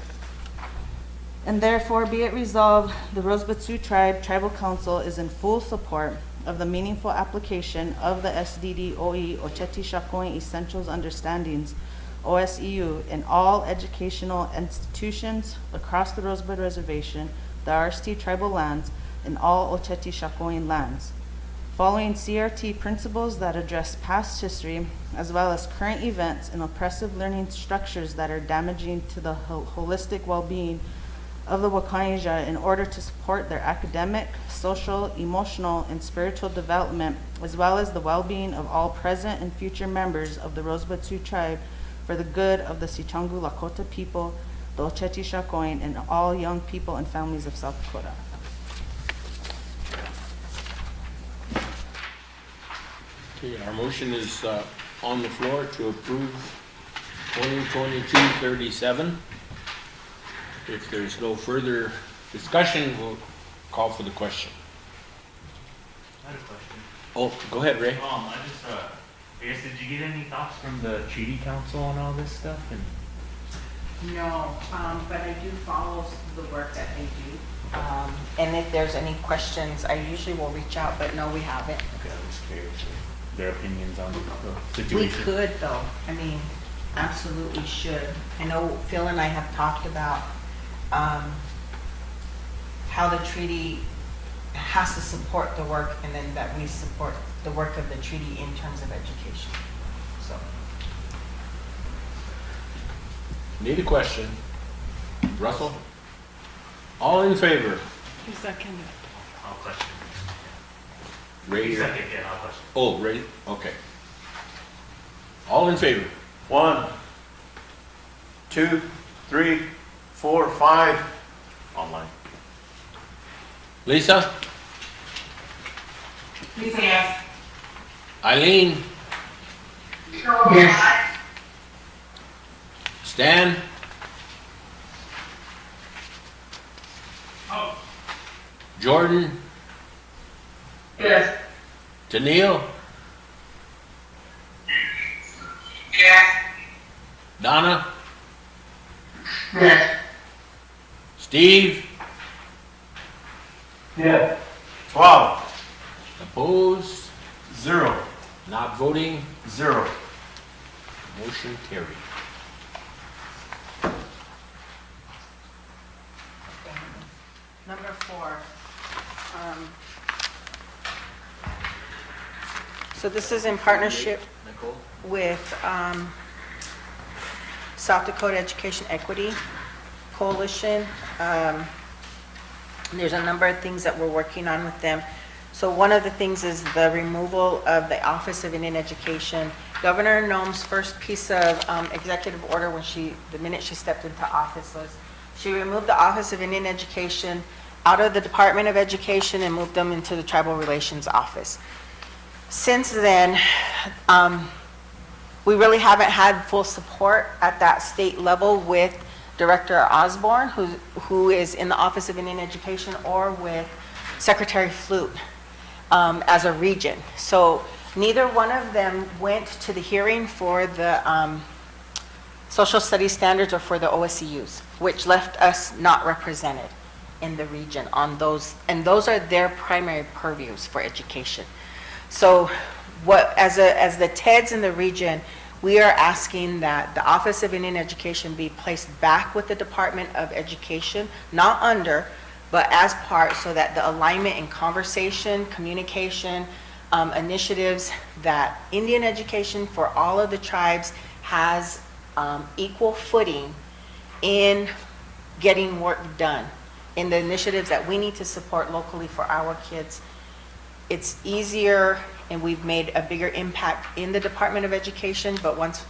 And therefore, be it resolved, the Rosebud Sioux Tribe Tribal Council is in full support of the meaningful application of the SDDOE Oceti Sakowin Essentials Understandings, OSEU, in all educational institutions across the Rosebud Reservation, the RST tribal lands, and all Oceti Sakowin lands. Following CRT principles that address past history, as well as current events and oppressive learning structures that are damaging to the holistic well-being of the Wakayija in order to support their academic, social, emotional, and spiritual development, as well as the well-being of all present and future members of the Rosebud Sioux Tribe for the good of the Sioux Lakota people, the Oceti Sakowin, and all young people and families of South Dakota. Okay, our motion is on the floor to approve 2022-37. If there's no further discussion, we'll call for the question. I had a question. Oh, go ahead, Ray. I guess, did you get any thoughts from the treaty council on all this stuff? And No, but I do follow the work that they do. And if there's any questions, I usually will reach out, but no, we haven't. okay, I'm just curious their opinions on the We situation. could though, I mean, absolutely should. I know Phil and I have talked about, how the treaty has to support the work and then that we support the work of the treaty in terms of education, so. Need a question? Russell? All in favor? Who's second? I'll question. Ray. Second, yeah, I'll question. Oh, Ray, okay. All in favor? 1, 2, 3, 4, 5. Online. Lisa? Lisa, yes. Eileen? Yes. Stan? Oh, Jordan? Yes. Tennille? Yes. Donna? Yes. Steve? Yeah. 12. Opposed? 0. Not voting? 0. Motion carried. Number 4. So this is in partnership Nicole? with South Dakota Education Equity Coalition. There's a number of things that we're working on with them. So one of the things is the removal of the Office of Indian Education. Governor Noem's first piece of executive order when the minute she stepped into office was she removed the Office of Indian Education out of the Department of Education and moved them into the Tribal Relations Office. Since then, we really haven't had full support at that state level with Director Osborne, who is in the Office of Indian Education, or with Secretary Flute as a region. So neither one of them went to the hearing for the social studies standards or for the OSCUs, which left us not represented in the region on those, and those are their primary purviews for education. So as the TEDs in the region, we are asking that the Office of Indian Education be placed back with the Department of Education, not under, but as part, so that the alignment and conversation, communication, initiatives, that Indian education for all of the tribes has equal footing in getting work done, in the initiatives that we need to support locally for our kids. It's easier, and we've made a bigger impact in the Department of Education, but once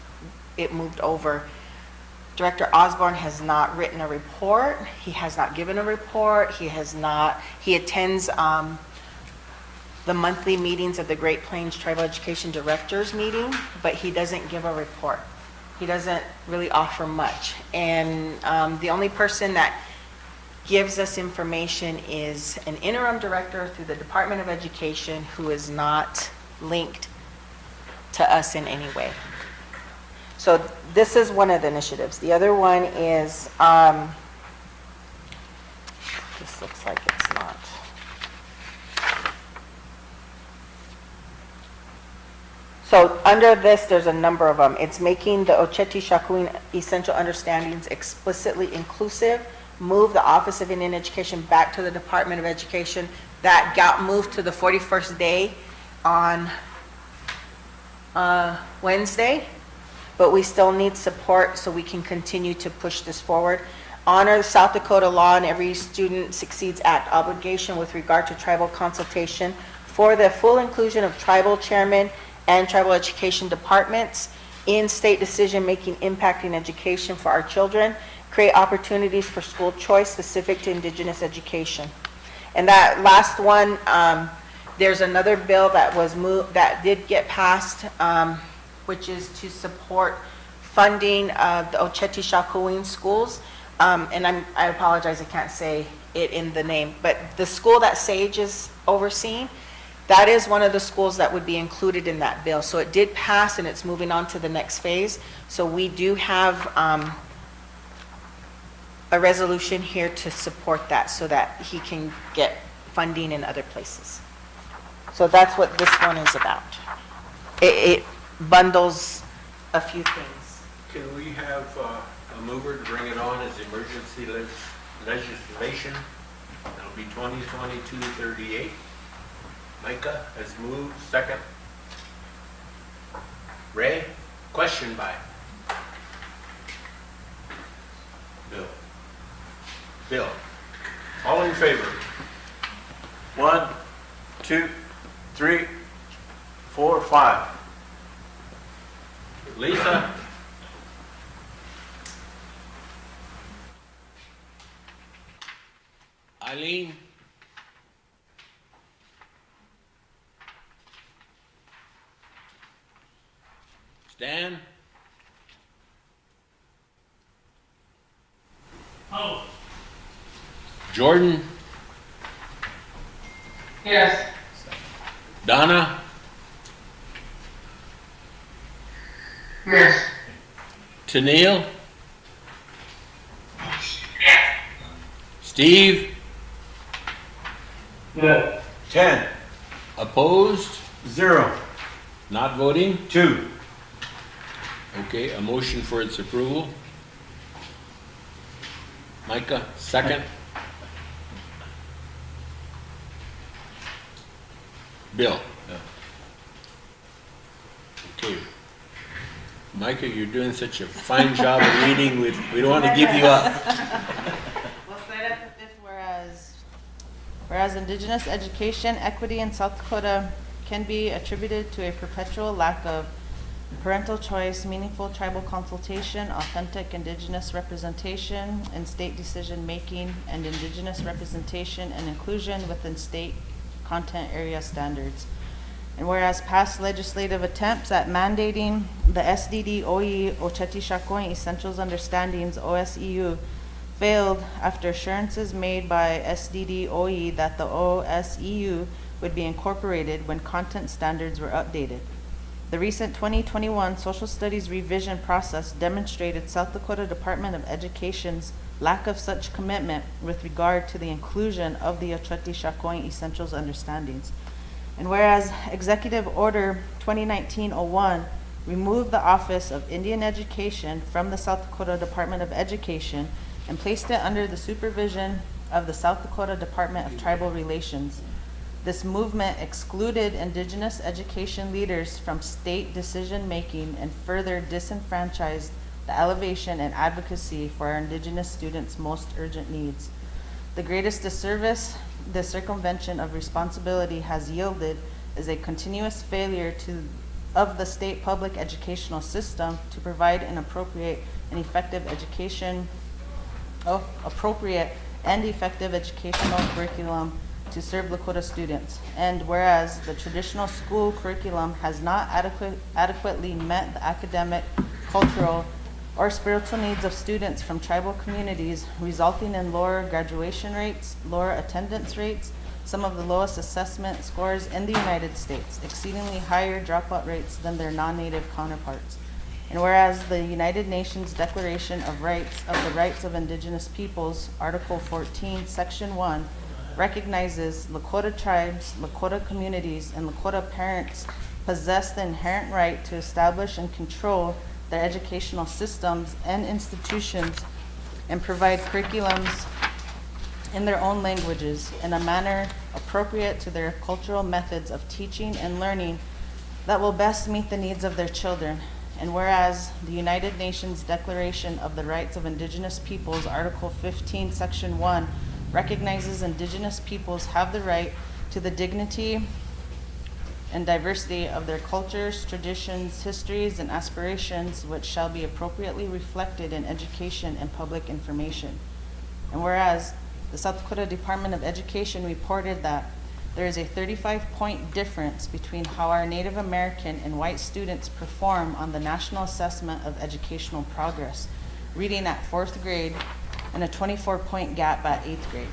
it moved over, Director Osborne has not written a report. He has not given a report. He attends the monthly meetings of the Great Plains Tribal Education Directors meeting, but he doesn't give a report. He doesn't really offer much. And the only person that gives us information is an interim director through the Department of Education who is not linked to us in any way. So this is one of the initiatives. The other one is, this looks like it's not. So under this, there's a number of them. It's making the Oceti Shakuin Essential Understandings explicitly inclusive, move the Office of Indian Education back to the Department of Education. That got moved to the 41st day on Wednesday, but we still need support so we can continue to push this forward. Honor the South Dakota law and Every Student Succeeds Act obligation with regard to tribal consultation for the full inclusion of tribal chairmen and tribal education departments in state decision-making impacting education for our children, create opportunities for school choice specific to Indigenous education. And that last one There's another bill that was moved, that did get passed, which is to support funding of the Oceti-Shakowin schools. And I apologize, I can't say it in the name, but the school that Sage is overseeing, that is one of the schools that would be included in that bill. So it did pass and it's moving on to the next phase. So we do have a resolution here to support that so that he can get funding in other places. So that's what this one is about. It bundles a few things. Can we have a mover to bring it on as emergency legislation? That'll be 2022-38. Micah has moved, second. Ray, question by Bill. Bill, all in favor? 1, 2, 3, 4, 5. Lisa? Eileen? Stan? Oh, Jordan? Yes. Donna? Yes. Tennille? Yes. Steve? no. 10, Opposed? 0, Not voting? 2. Okay, a motion for its approval. Micah, second. Bill? Okay. Micah, you're doing such a fine job of reading, we don't want to give you up. We'll start at the fifth whereas. Whereas Indigenous education equity in South Dakota can be attributed to a perpetual lack of parental choice, meaningful tribal consultation, authentic Indigenous representation in state decision-making, and Indigenous representation and inclusion within state content area standards. And whereas past legislative attempts at mandating the SDD-OE Oceti-Shakowin Essentials Understandings OSEU failed after assurances made by SDD-OE that the OSEU would be incorporated when content standards were updated. The recent 2021 Social Studies revision process demonstrated South Dakota Department of Education's lack of such commitment with regard to the inclusion of the Oceti-Shakowin Essentials Understandings. And whereas Executive Order 2019-01 removed the Office of Indian Education from the South Dakota Department of Education and placed it under the supervision of the South Dakota Department of Tribal Relations. This movement excluded Indigenous education leaders from state decision-making and further disenfranchised the elevation and advocacy for our Indigenous students' most urgent needs. The greatest disservice the circumvention of responsibility has yielded is a continuous failure of the state public educational system to provide an appropriate and effective educational curriculum to serve Lakota students. And whereas the traditional school curriculum has not adequately met the academic, cultural, or spiritual needs of students from tribal communities, resulting in lower graduation rates, lower attendance rates, some of the lowest assessment scores in the United States, exceedingly higher dropout rates than their non-native counterparts. And whereas the United Nations Declaration of the Rights of Indigenous Peoples, Article 14, Section 1, recognizes Lakota tribes, Lakota communities, and Lakota parents possess the inherent right to establish and control their educational systems and institutions and provide curriculums in their own languages in a manner appropriate to their cultural methods of teaching and learning that will best meet the needs of their children. And whereas the United Nations Declaration of the Rights of Indigenous Peoples, Article 15, Section 1, recognizes Indigenous peoples have the right to the dignity and diversity of their cultures, traditions, histories, and aspirations, which shall be appropriately reflected in education and public information. And whereas the South Dakota Department of Education reported that there is a 35-point difference between how our Native American and white students perform on the National Assessment of Educational Progress, reading at 4th grade, and a 24-point gap at 8th grade.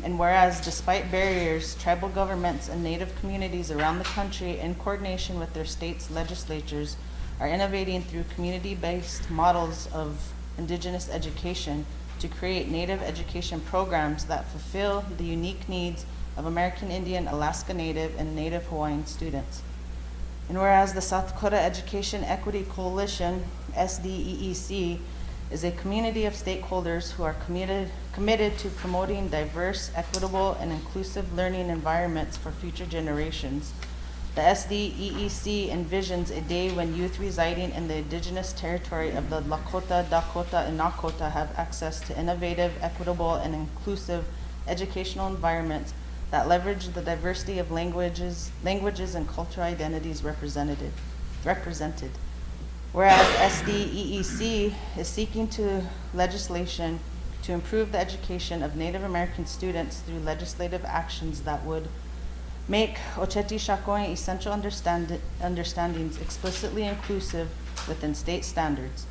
And whereas despite barriers, tribal governments and Native communities around the country, in coordination with their states' legislatures, are innovating through community-based models of Indigenous education to create Native education programs that fulfill the unique needs of American Indian, Alaska Native, and Native Hawaiian students. And whereas the South Dakota Education Equity Coalition, SDEEC, is a community of stakeholders who are committed to promoting diverse, equitable, and inclusive learning environments for future generations, the SDEEC envisions a day when youth residing in the indigenous territory of the Lakota, Dakota, and Nakota have access to innovative, equitable, and inclusive educational environments that leverage the diversity of languages and cultural identities represented. Whereas SDEEC is seeking to legislation to improve the education of Native American students through legislative actions that would make Oceti Sakowin essential understandings explicitly inclusive within state standards,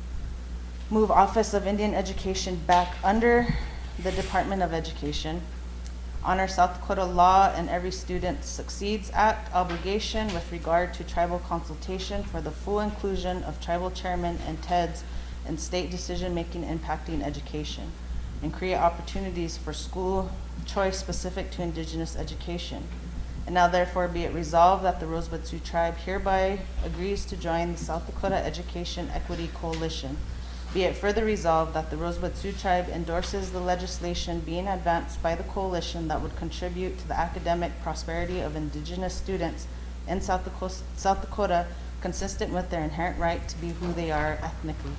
move Office of Indian Education back under the Department of Education, honor South Dakota law and Every Student Succeeds Act obligation with regard to tribal consultation for the full inclusion of tribal chairmen and TEDs in state decision-making impacting education, and create opportunities for school choice specific to Indigenous education. And now therefore be it resolved that the Rosebud Sioux Tribe hereby agrees to join the South Dakota Education Equity Coalition. Be it further resolved that the Rosebud Sioux Tribe endorses the legislation being advanced by the coalition that would contribute to the academic prosperity of Indigenous students in South Dakota, consistent with their inherent right to be who they are ethnically.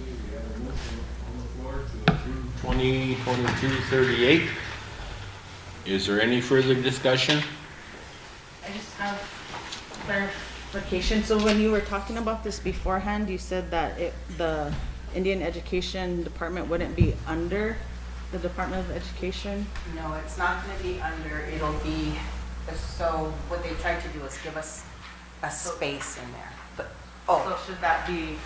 Okay, we have a motion on the floor to approve 2022-38. Is there any further discussion? I just have clarification. So when you were talking about this beforehand, you said that the Indian Education Department wouldn't be under the Department of Education? No, it's not gonna be under, it'll be, so what they tried to do is give us a space in there. But, So should that be,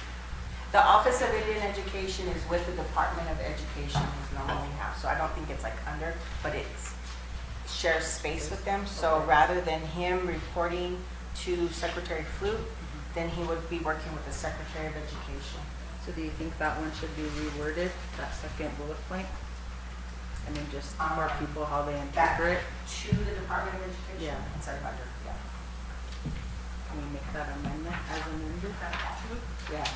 the Office of Indian Education is with the Department of Education is normally have, so I don't think it's like under, but it's shares space with them. So rather than him reporting to Secretary Flute, then he would be working with the Secretary of Education. so do you think that one should be reworded, that second bullet point? I mean, just more people, how they Back interpret? to the Department of Education? Yeah. Instead of under, yeah. Can we make that amendment as amended? Yeah.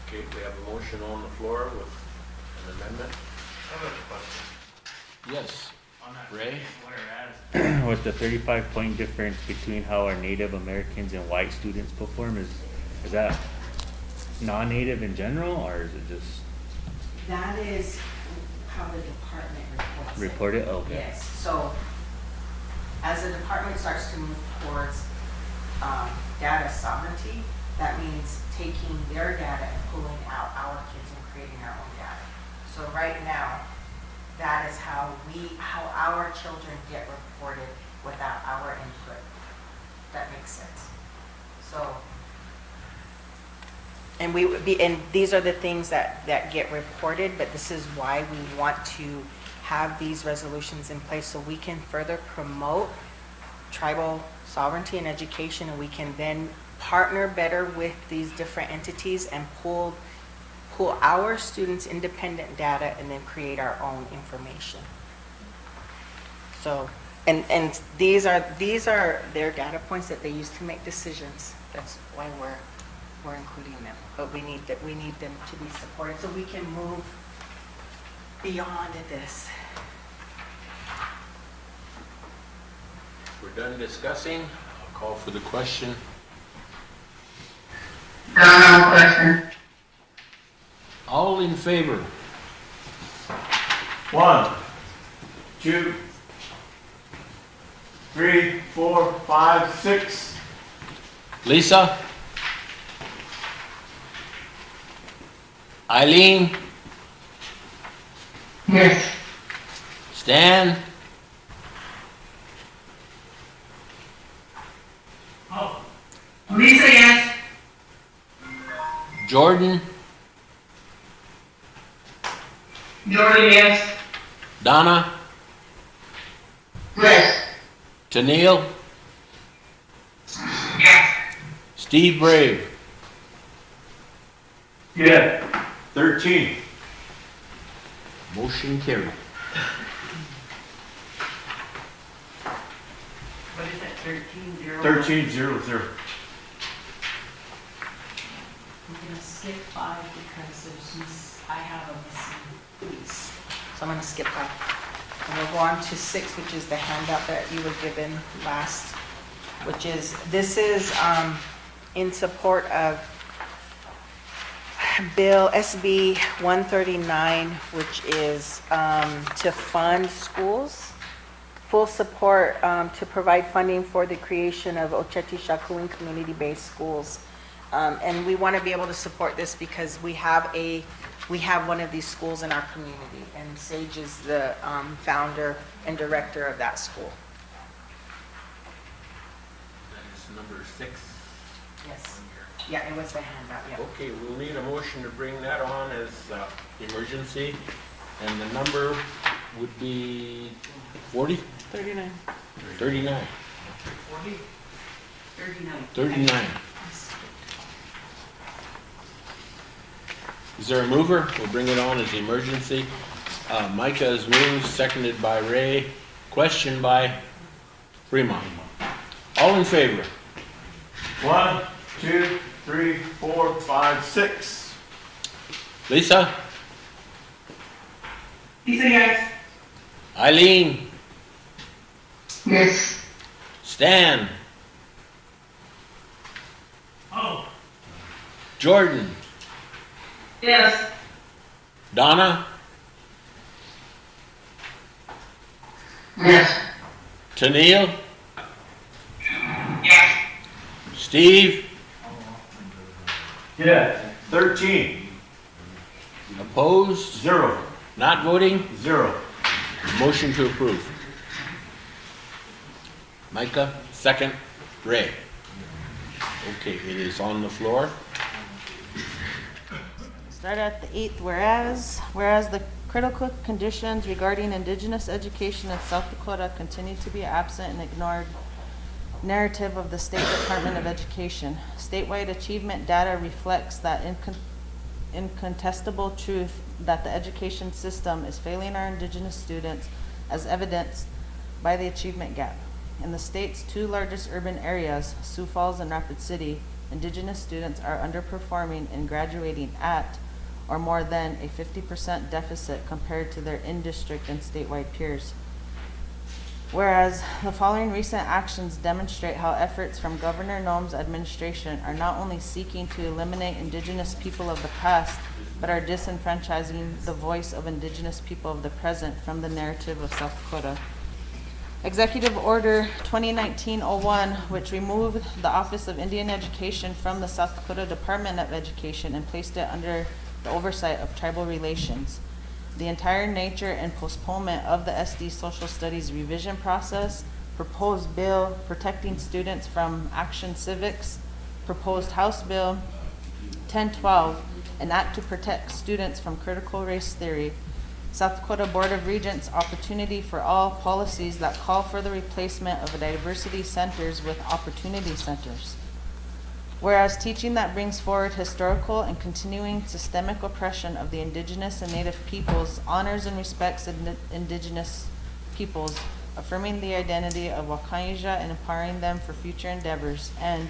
Okay, we have a motion on the floor with an amendment. I have a question. Yes, On that Ray? whereas, with the 35-point difference between how our Native Americans and white students perform, is that non-Native in general, or is it just That is how the department reports it. reported? Okay. Yes, so as the department starts to move towards data sovereignty, that means taking their data and pulling out our kids and creating our own data. So right now, that is how our children get reported without our input. That makes sense. So, and these are the things that get reported, but this is why we want to have these resolutions in place so we can further promote tribal sovereignty and education, and we can then partner better with these different entities and pull our students' independent data and then create our own information. So, and these are their data points that they use to make decisions. That's why we're including them. But we need them to be supported so we can move beyond this. We're done discussing. I'll call for the question. Donald, question. All in favor? 1, 2, 3, 4, 5, 6. Lisa? Eileen? Yes. Stan, Lisa, yes. Jordan, Jordan, yes. Donna, Yes. Tennille, Yes. Steve Brave. Yeah. 13. Motion carried. What is it, 13-0? 13-0-0. I'm gonna skip 5 because I have a missing piece. So I'm gonna skip 5. And we'll go on to 6, which is the handout that you were given last, which is, this is in support of Bill SB 139, which is to fund schools. Full support to provide funding for the creation of Oceti Shakuin community-based schools. And we want to be able to support this because we have one of these schools in our community, and Sage is the founder and director of that school. That is number 6. Yes. Yeah, it was the handout, yeah. Okay, we'll need a motion to bring that on as emergency, and the number would be 40? 39. 39. 40? 39. 39. Is there a mover? We'll bring it on as emergency. Micah is moved, seconded by Ray, questioned by Fremont. All in favor? 1, 2, 3, 4, 5, 6. Lisa? Lisa, yes. Eileen? Yes. Stan? Oh, Jordan? Yes. Donna? Yes. Tennille? Yes. Steve? Yeah. 13. Opposed? 0. Not voting? 0. Motion to approve. Micah, second. Ray. Okay, it is on the floor. Start at the 8th, whereas the critical conditions regarding Indigenous education in South Dakota continue to be absent and ignored narrative of the State Department of Education. Statewide achievement data reflects that incontestable truth that the education system is failing our Indigenous students, as evidenced by the achievement gap. In the state's 2 largest urban areas, Sioux Falls and Rapid City, Indigenous students are underperforming and graduating at or more than a 50% deficit compared to their in-district and statewide peers. Whereas the following recent actions demonstrate how efforts from Governor Noem's administration are not only seeking to eliminate Indigenous people of the past, but are disenfranchising the voice of Indigenous people of the present from the narrative of South Dakota. Executive Order 2019-01, which removed the Office of Indian Education from the South Dakota Department of Education and placed it under the oversight of Tribal Relations. The entire nature and postponement of the SD Social Studies revision process, proposed bill protecting students from action civics, proposed House Bill 1012, an act to protect students from critical race theory, South Dakota Board of Regents opportunity for all policies that call for the replacement of diversity centers with opportunity centers. Whereas teaching that brings forward historical and continuing systemic oppression of the Indigenous and Native peoples honors and respects Indigenous peoples, affirming the identity of Wakayija and empowering them for future endeavors. And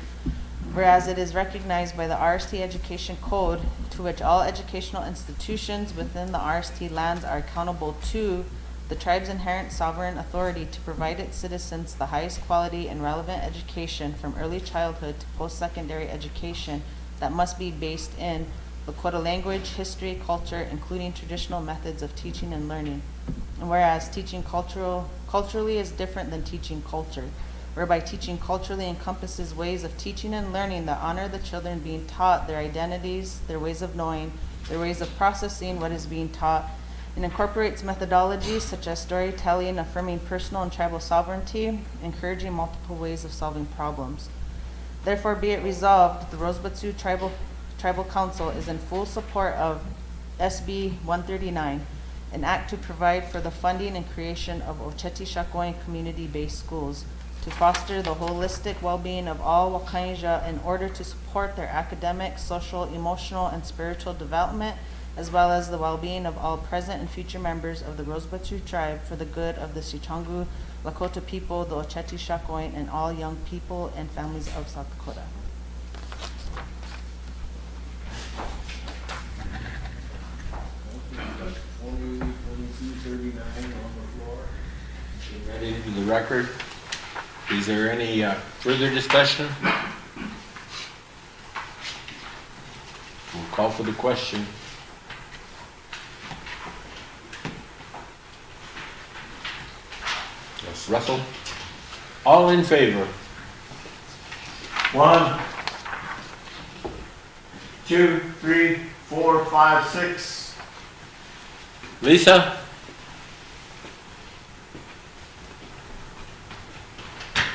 whereas it is recognized by the RST Education Code, to which all educational institutions within the RST lands are accountable to the tribe's inherent sovereign authority to provide its citizens the highest quality and relevant education from early childhood to post-secondary education that must be based in Lakota language, history, culture, including traditional methods of teaching and learning. And whereas teaching culturally is different than teaching culture, whereby teaching culturally encompasses ways of teaching and learning that honor the children being taught their identities, their ways of knowing, their ways of processing what is being taught, It incorporates methodologies such as storytelling, affirming personal and tribal sovereignty, encouraging multiple ways of solving problems. Therefore, be it resolved, the Rosebud Sioux Tribal Council is in full support of SB 139, an act to provide for the funding and creation of Oceti-Sakowin community-based schools to foster the holistic well-being of all Wakainja in order to support their academic, social, emotional, and spiritual development, as well as the well-being of all present and future members of the Rosebud Sioux tribe for the good of the Sicangu, Lakota people, the Oceti-Sakowin, and all young people and families of South Dakota. Read into the record. Is there any further discussion? We'll call for the question. Yes, Russell? All in favor? 1, 2, 3, 4, 5, 6. Lisa?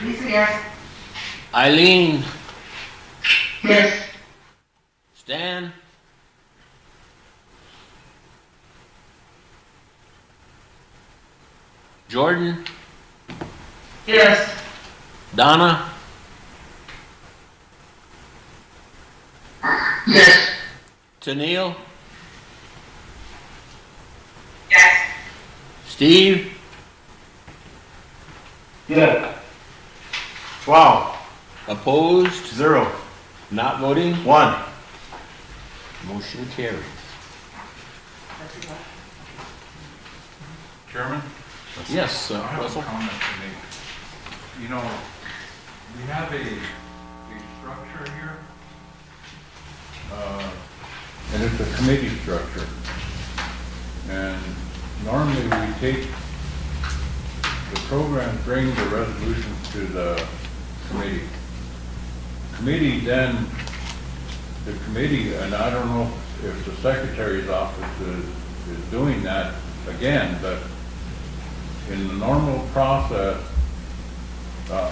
Lisa, yes. Eileen? Yes. Stan? Jordan? Yes. Donna? Yes. Tennille? Yes. Steve? Yeah. 12. Opposed? 0. Not voting? 1. Motion carries. Chairman? Yes, I have Russell? a comment to make. You know, we have a structure here, and it's a committee structure. And normally we take the program, bring the resolutions to the committee. The committee, and I don't know if the secretary's office is doing that again, but in the normal process,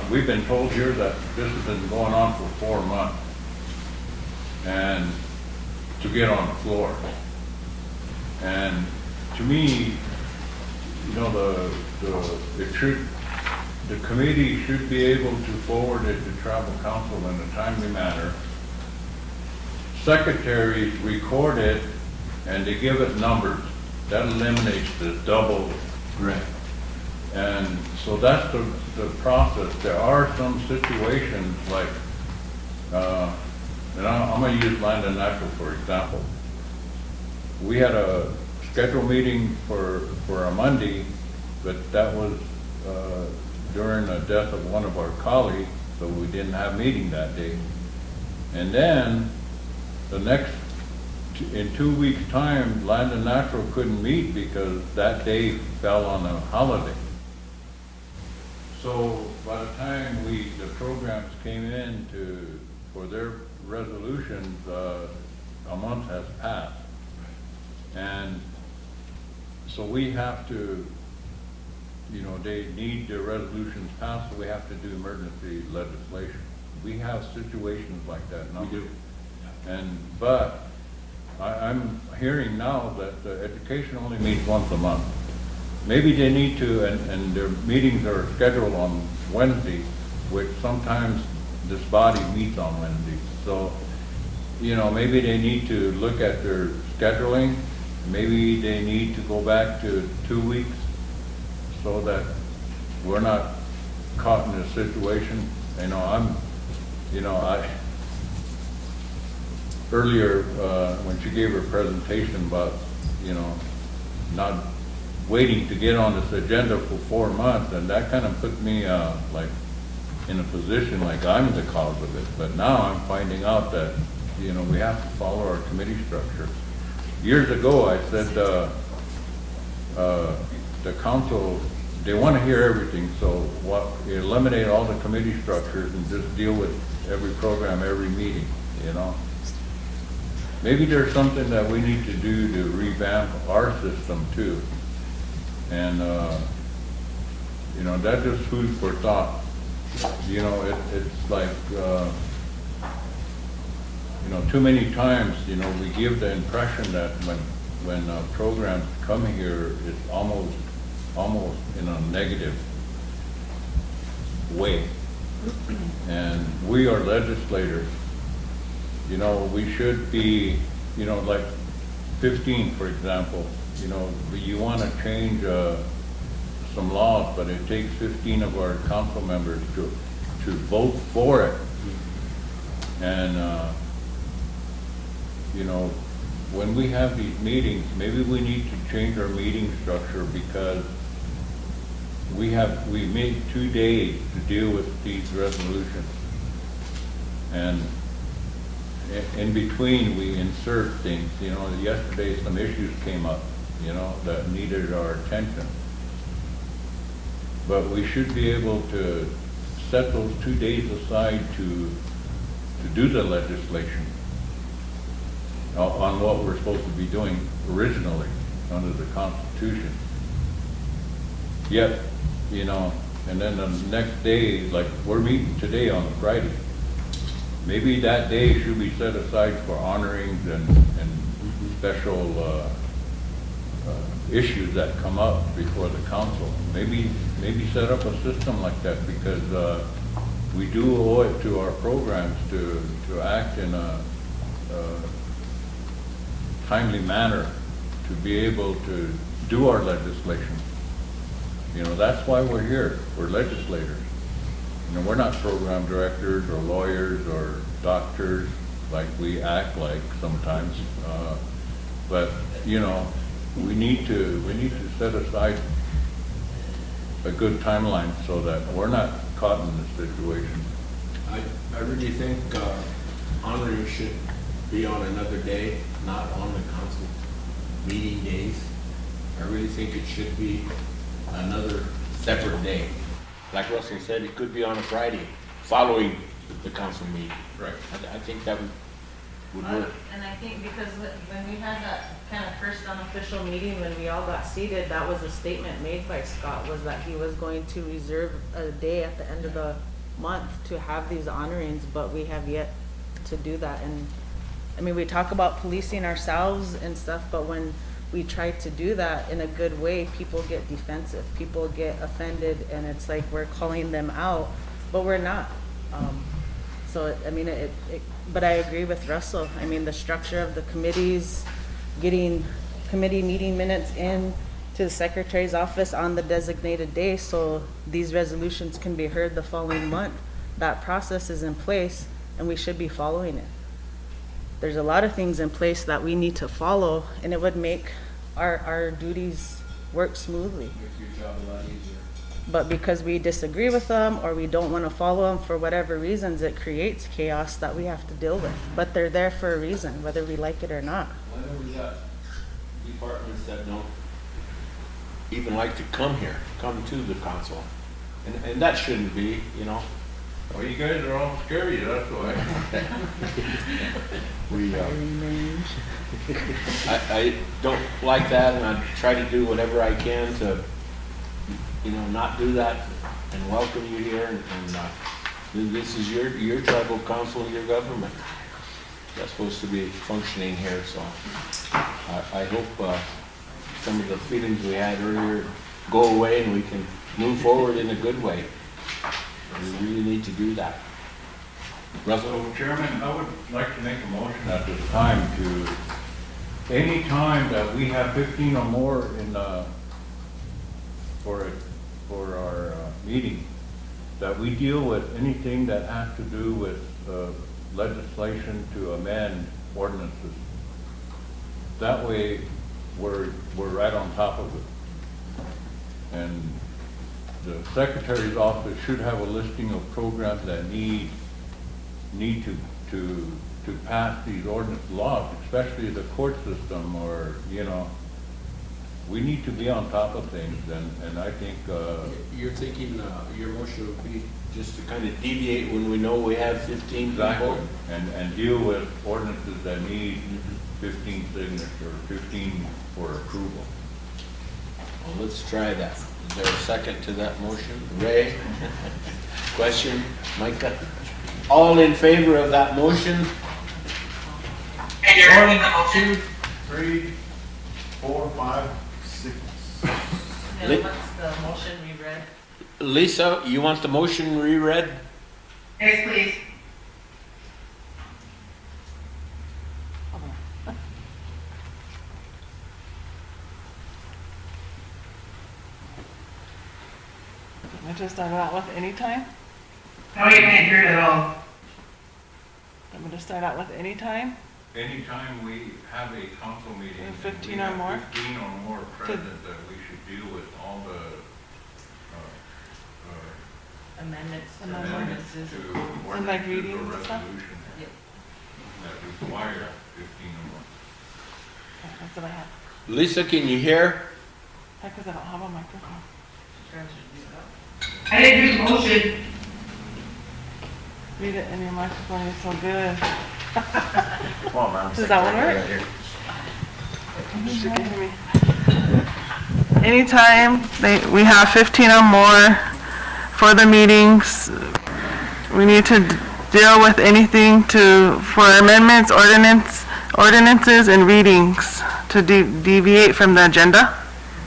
we've been told here that this has been going on for 4 months, and to get on the floor. And to me, you know, the committee should be able to forward it to tribal council in a timely manner. Secretaries record it and they give it numbers. That eliminates the double grant. And so that's the process. There are some situations like, and I'm going to use Land and Natural for example. We had a scheduled meeting for a Monday, but that was during the death of one of our colleagues, so we didn't have meeting that day. And then in 2 weeks' time, Land and Natural couldn't meet because that day fell on a holiday. So by the time the programs came in for their resolutions, a month has passed. And so we have to, you know, they need their resolutions passed, so we have to do emergency legislation. We have situations like that now. We do. But I'm hearing now that the education only meets once a month. Maybe they need to, and their meetings are scheduled on Wednesday, which sometimes this body meets on Wednesday. So, you know, maybe they need to look at their scheduling. Maybe they need to go back to 2 weeks so that we're not caught in a situation. Earlier, when she gave her presentation about, you know, not waiting to get on this agenda for 4 months, and that kind of put me like in a position like I'm the cause of it. But now I'm finding out that, you know, we have to follow our committee structure. Years ago, I said the council, they want to hear everything, so eliminate all the committee structures and just deal with every program, every meeting, you know. maybe there's something that we need to do to revamp our system too. And, you know, that's just food for thought. You know, it's like, you know, too many times, you know, we give the impression that when programs come here, it's almost in a negative way. And we are legislators. You know, we should be, you know, like 15, for example, you know, you want to change some laws, but it takes 15 of our council members to vote for it. And, you know, when we have these meetings, maybe we need to change our meeting structure, because we made 2 days to deal with these resolutions. And in between, we insert things. You know, yesterday some issues came up, you know, that needed our attention. But we should be able to set those 2 days aside to do the legislation on what we're supposed to be doing originally under the Constitution. Yet, you know, and then the next day, like we're meeting today on a Friday. Maybe that day should be set aside for honorings and special issues that come up before the council. Maybe set up a system like that, because we do owe it to our programs to act in a timely manner to be able to do our legislation. You know, that's why we're here. We're legislators. You know, we're not program directors or lawyers or doctors like we act like sometimes. But you know, we need to set aside a good timeline so that we're not caught in this situation. I really think honoring should be on another day, not on the council meeting days. I really think it should be another separate day. Like Russell said, it could be on a Friday following the council meeting. Right. I think that would work. And I think because when we had that kind of first unofficial meeting, when we all got seated, that was a statement made by Scott, was that he was going to reserve a day at the end of the month to have these honorings, but we have yet to do that. And I mean, we talk about policing ourselves and stuff, but when we try to do that in a good way, people get defensive, people get offended, and it's like we're calling them out, but we're not. So I mean, but I agree with Russell. I mean, the structure of the committees, getting committee meeting minutes in to the secretary's office on the designated day so these resolutions can be heard the following month. That process is in place and we should be following it. There's a lot of things in place that we need to follow, and it would make our duties work smoothly. Make your job a lot easier. But because we disagree with them or we don't want to follow them for whatever reasons, it creates chaos that we have to deal with. But they're there for a reason, whether we like it or not. Why don't we got departments that don't even like to come to the council? And that shouldn't be, you know. Well, you guys are all scary, that's why. I don't like that, and I try to do whatever I can to, you know, not do that, and welcome you here, and this is your tribal council, your government. That's supposed to be functioning here, so I hope some of the feelings we had earlier go away and we can move forward in a good way. We really need to do that. Russell? So, Chairman, I would like to make a motion at this time to, any time that we have 15 or more in for our meeting, that we deal with anything that has to do with legislation to amend ordinances. That way, we're right on top of it. And the Secretary's office should have a listing of programs that need to pass these ordinance laws, especially the court system, or, you know, we need to be on top of things, and I think, You're thinking, your motion would be just to kind of deviate when we know we have 15 exactly, people? and deal with ordinances that need 15 signatures, or 15 for approval. Well, let's try that. Is there a second to that motion? Ray? Question? Micah? All in favor of that motion? And you're reading the motion? 2, 3, 4, 5, 6. Li- what's the motion we read? Lisa, you want the motion reread? Yes, please. I just start out with any time? No, you can't hear it at all. I'm gonna start out with any time? Anytime we have a council meeting. And and 15 we or have more? 15 or more present, that we should deal with all the, Amendments to amendments ordinances. to And like ordinances readings or and stuff? resolutions Yep. that require 15 or more. Okay, that's what I have. Lisa, can you hear? Because I don't have a microphone. I didn't hear the motion. Read it in your microphone, it's so good. Come on, man. Does that one work? She can hear me. Anytime we have 15 or more for the meetings, we need to deal with anything for amendments, ordinances, and readings to deviate from the agenda.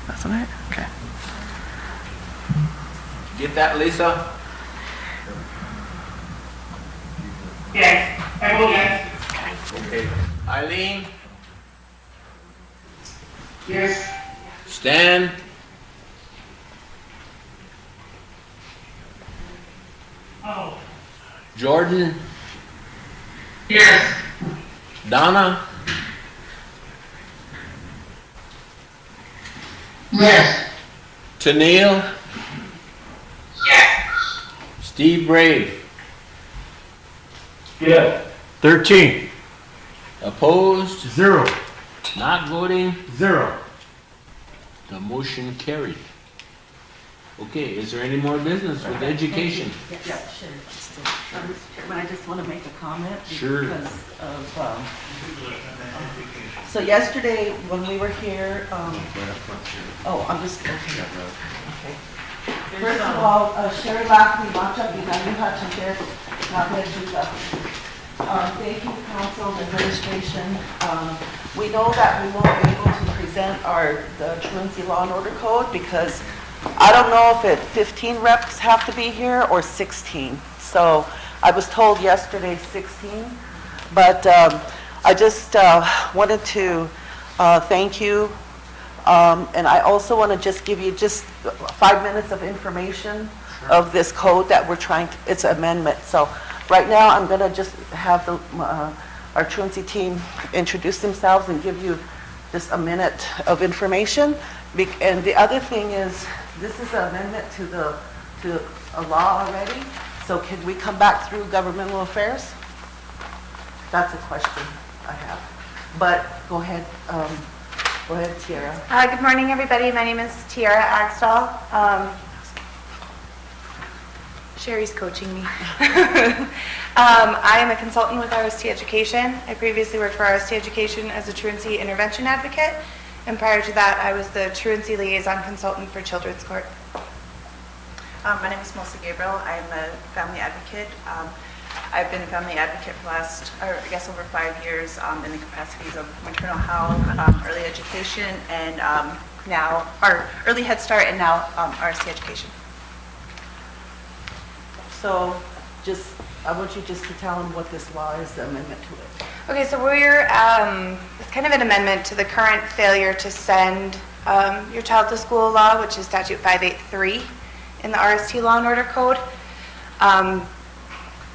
That's what okay. Get that, Lisa? Yes, I vote yes. Okay. Eileen? Yes. Stan? Oh. Jordan? Yes. Donna? Yes. Tennille? Yes. Steve Brave? Yes. 13. Opposed? 0. Not voting? 0. The motion carried. Okay, is there any more business with education? Yes. Mr. Chairman, I just want to make a comment. Sure. Because of, so yesterday, when we were here, oh, I'm just, okay. First of all, Sherry Lackley, Macha, Thank you, council and administration. We know that we won't be able to present the Truancy Law and Order Code because I don't know if 15 reps have to be here or 16. So I was told yesterday 16, but I just wanted to thank you. And I also want to just give you just 5 minutes of information of this code that we're trying to, it's an amendment. So right now I'm going to just have our Truancy team introduce themselves and give you just a minute of information. And the other thing is, this is an amendment to a law already. So can we come back through governmental affairs? That's a question I have. But go ahead, Tiara. Good morning, everybody. My name is Tiara Axtell. Sherry's coaching me. I am a consultant with RST Education. I previously worked for RST Education as a truancy intervention advocate, and prior to that, I was the truancy liaison consultant for Children's Court. My name is Melissa Gabriel. I'm a family advocate. I've been a family advocate for the last, I guess, over 5 years in the capacities of maternal health, early education, and now, or early Head Start, and now RST Education. So I want you just to tell them what this law is, the amendment to it. Okay, so it's kind of an amendment to the current failure to send your child to school law, which is statute 583 in the RST Law and Order Code.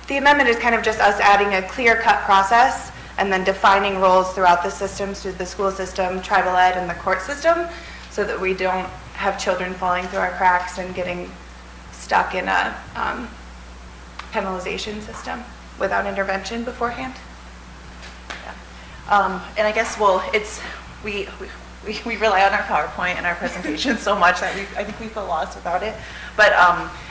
The amendment is kind of just us adding a clear-cut process and then defining roles throughout the systems, through the school system, tribal ed, and the court system, so that we don't have children falling through our cracks and getting stuck in a penalization system without intervention beforehand. And I guess, well, we we rely on our PowerPoint and our presentation so much that I think we feel lost without it. But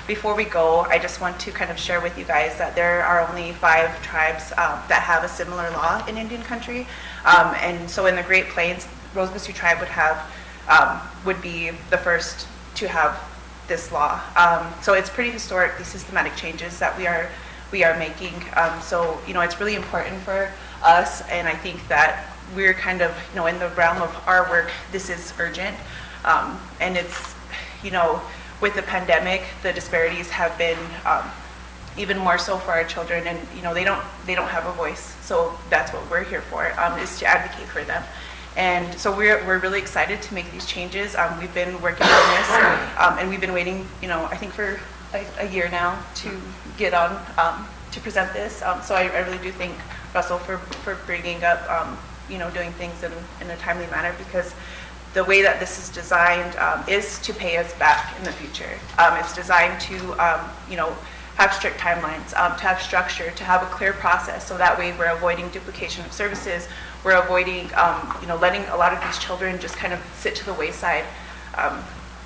before we go, I just want to kind of share with you guys that there are only 5 tribes that have a similar law in Indian country. And so in the Great Plains, Rosebud Sioux tribe would be the first to have this law. So it's pretty historic, the systematic changes that we are making. So, it's really important for us, and I think that we're kind of, in the realm of our work, this is urgent. And it's, with the pandemic, the disparities have been even more so for our children, and, they don't have a voice. So that's what we're here for, is to advocate for them. And so we're really excited to make these changes. We've been working on this, and we've been waiting, I think for a year now to get on to present this. So I really do thank Russell for bringing up, doing things in a timely manner, because the way that this is designed is to pay us back in the future. It's designed to, have strict timelines, to have structure, to have a clear process, so that way we're avoiding duplication of services. We're avoiding, letting a lot of these children just kind of sit to the wayside.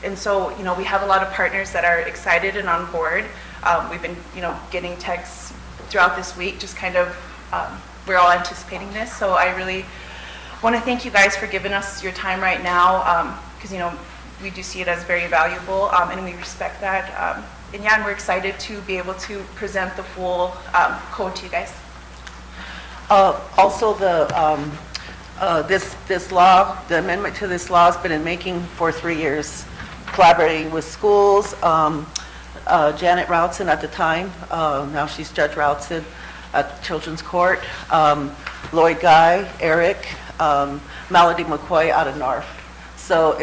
And so, we have a lot of partners that are excited and on board. We've been, getting texts throughout this week, just kind of, we're all anticipating this. So I really want to thank you guys for giving us your time right now, because, we do see it as very valuable, and we respect that. And we're excited to be able to present the full code to you guys. Also, this law, the amendment to this law has been in making for 3 years, collaborating with schools. Janet Routson at the time, now she's Judge Routson at Children's Court, Lloyd Guy, Eric, Melody McCoy out of North. So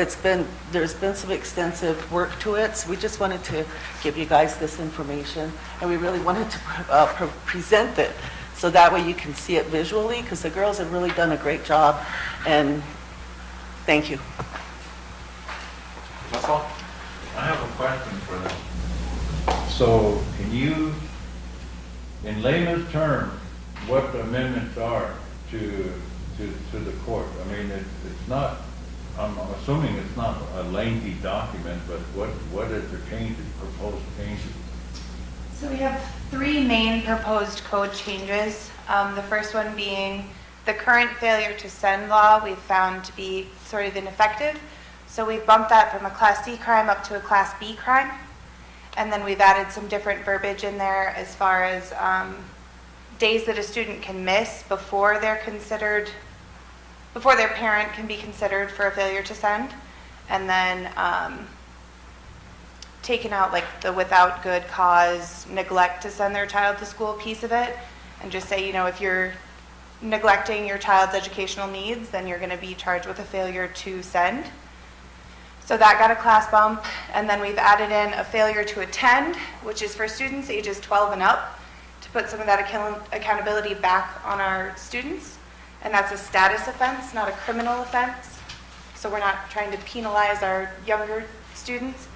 there's been some extensive work to it. So we just wanted to give you guys this information, and we really wanted to present it so that way you can see it visually, because the girls have really done a great job, and thank you. Russell? I have a question for them. So can you, in layman's terms, what the amendments are to the court? I mean, it's not, I'm assuming it's not a lengthy document, but what is the proposed changes? So we have 3 main proposed code changes. The first one being the current failure to send law we've found to be sort of ineffective. So we've bumped that from a Class C crime up to a Class B crime. And then we've added some different verbiage in there as far as days that a student can miss before their parent can be considered for a failure to send. And then taken out like the without good cause neglect to send their child to school piece of it, and just say, if you're neglecting your child's educational needs, then you're going to be charged with a failure to send. So that got a class bump. And then we've added in a failure to attend, which is for students ages 12 and up, to put some of that accountability back on our students. And that's a status offense, not a criminal offense. So we're not trying to penalize our younger students.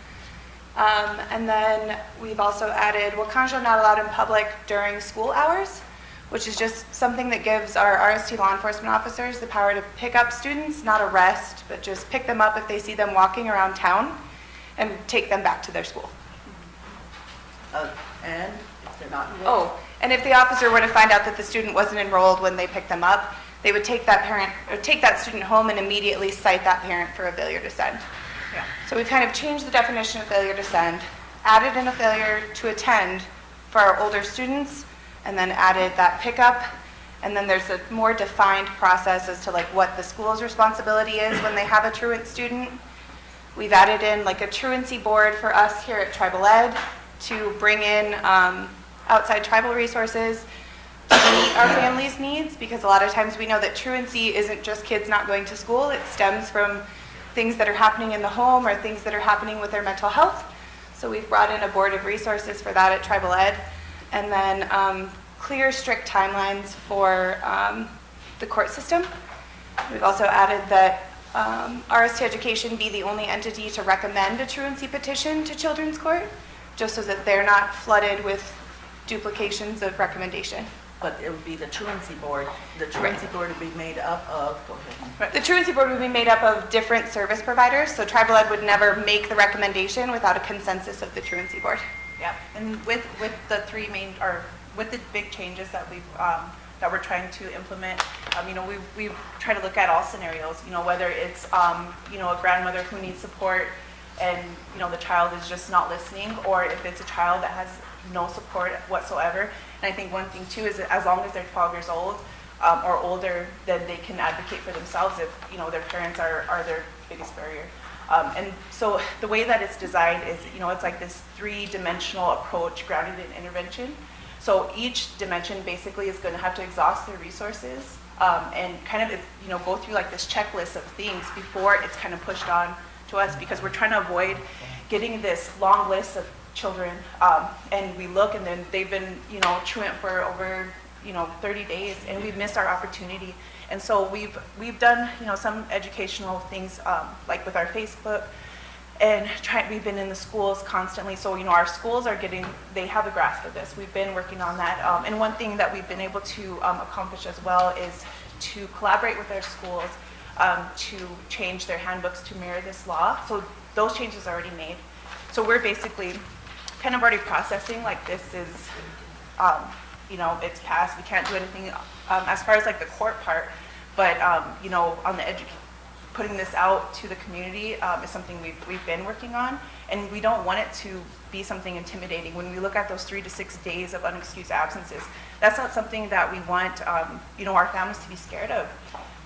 And then we've also added wakanjo not allowed in public during school hours, which is just something that gives our RST law enforcement officers the power to pick up students, not arrest, but just pick them up if they see them walking around town and take them back to their school. And if they're not enrolled? And if the officer were to find out that the student wasn't enrolled when they picked them up, they would take that student home and immediately cite that parent for a failure to send. Yeah. So we've kind of changed the definition of failure to send, added in a failure to attend for our older students, and then added that pickup. And then there's a more defined process as to like what the school's responsibility is when they have a truant student. We've added in like a truancy board for us here at Tribal Ed to bring in outside tribal resources to meet our families' needs, because a lot of times we know that truancy isn't just kids not going to school. It stems from things that are happening in the home or things that are happening with their mental health. So we've brought in a board of resources for that at Tribal Ed. And then clear, strict timelines for the court system. We've also added that RST Education be the only entity to recommend a truancy petition to Children's Court, just so that they're not flooded with duplications of recommendation. but it would be the truancy board. The truancy board would be made up of, go ahead. Right. The truancy board would be made up of different service providers, so tribal ed would never make the recommendation without a consensus of the truancy board. Yep, and with the three main, or with the big changes that that we're trying to implement, you know, we've tried to look at all scenarios, you know, whether it's, you know, a grandmother who needs support and, you know, the child is just not listening, or if it's a child that has no support whatsoever. And I think one thing too is that as long as they're 12 years old or older, then they can advocate for themselves if, you know, their parents are their biggest barrier. And so the way that it's designed is, you know, it's like this three-dimensional approach grounded in intervention. So each dimension basically is going to have to exhaust their resources and kind of, you know, go through like this checklist of things before it's kind of pushed on to us, because we're trying to avoid getting this long list of children and we look and then they've been, you know, truant for over, you know, 30 days and we've missed our opportunity. And so we've done, you know, some educational things like with our Facebook, and we've been in the schools constantly. So, you know, our schools are they have a grasp of this. We've been working on that. And one thing that we've been able to accomplish as well is to collaborate with our schools to change their handbooks to mirror this law. So those changes are already made. So we're basically kind of already processing, like this is, you know, it's passed. We can't do anything as far as like the court part, but, you know, on the putting this out to the community is something we've been working on, and we don't want it to be something intimidating. When we look at those 3 to 6 days of unexcused absences, that's not something that we want, you know, our families to be scared of.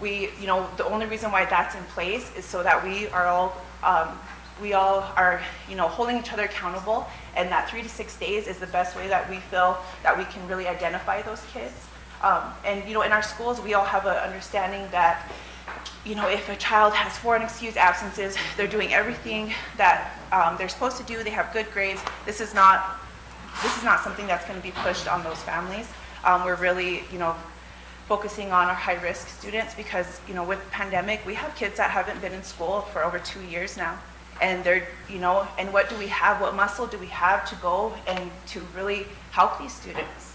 You know, the only reason why that's in place is so that we all are, you know, holding each other accountable, and that 3 to 6 days is the best way that we feel that we can really identify those kids. And, you know, in our schools, we all have an understanding that, you know, if a child has 4 unexcused absences, they're doing everything that they're supposed to do, they have good grades. This is not something that's going to be pushed on those families. We're really, you know, focusing on our high-risk students because, you know, with the pandemic, we have kids that haven't been in school for over 2 years now. And they're, you know, and what do we have? What muscle do we have to go and to really help these students?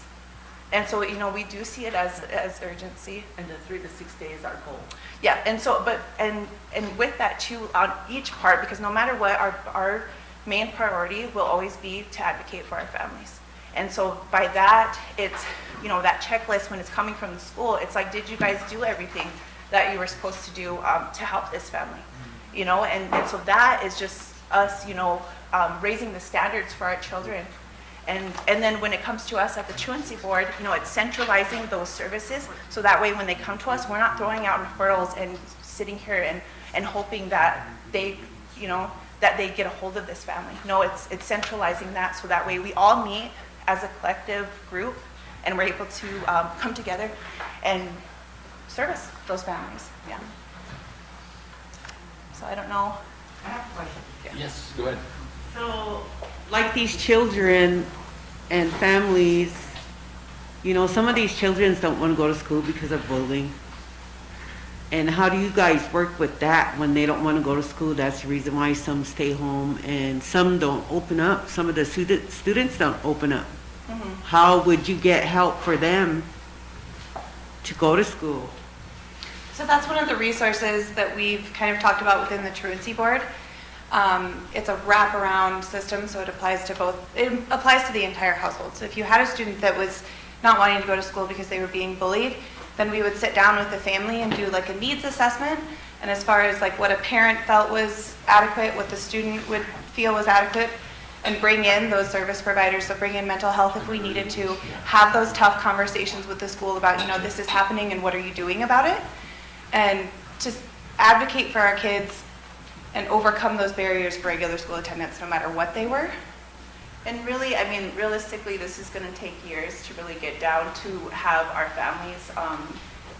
And so, you know, we do see it as urgency. And the 3 to 6 days are goal. Yeah, and so, but, and with that too, on each part, because no matter what, our main priority will always be to advocate for our families. And so by that, it's, you know, that checklist when it's coming from the school, it's like, did you guys do everything that you were supposed to do to help this family? You know, and so that is just us, you know, raising the standards for our children. And then when it comes to us at the truancy board, you know, it's centralizing those services so that way when they come to us, we're not throwing out referrals and sitting here and hoping that they, you know, that they get a hold of this family. No, it's centralizing that so that way we all meet as a collective group and we're able to come together and service those families. Yeah. So I don't know. I have a question. Yes, go ahead. So, like these children and families, you know, some of these children don't want to go to school because of bullying. And how do you guys work with that when they don't want to go to school? That's the reason why some stay home and some don't open up. Some of the students don't open up. Mm-hmm. How would you get help for them to go to school? So that's one of the resources that we've kind of talked about within the truancy board. It's a wraparound system, so it applies to the entire household. So if you had a student that was not wanting to go to school because they were being bullied, then we would sit down with the family and do like a needs assessment. And as far as like what a parent felt was adequate, what the student would feel was adequate, and bring in those service providers, so bring in mental health if we needed to, have those tough conversations with the school about, you know, this is happening and what are you doing about it? And just advocate for our kids and overcome those barriers for regular school attendance, no matter what they were. And really, I mean, realistically, this is going to take years to really get down to have our families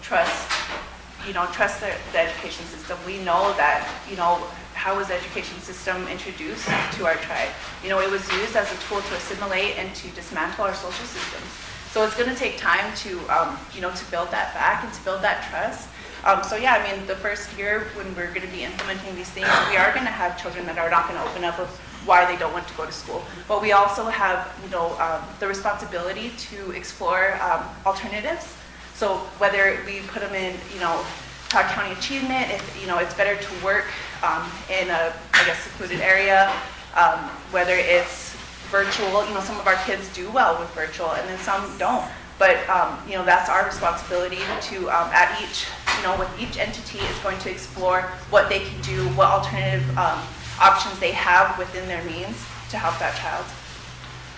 trust the education system. We know that, you know, how was the education system introduced to our tribe? You know, it was used as a tool to assimilate and to dismantle our social systems. So it's going to take time to, you know, to build that back and to build that trust. So yeah, I mean, the first year when we're going to be implementing these things, we are going to have children that are not going to open up of why they don't want to go to school. But we also have, the responsibility to explore alternatives. So whether we put them in, Todd County Achievement, if, it's better to work in a, secluded area, whether it's virtual, some of our kids do well with virtual and then some don't. But, that's our responsibility to, at each, with each entity is going to explore what they can do, what alternative options they have within their means to help that child.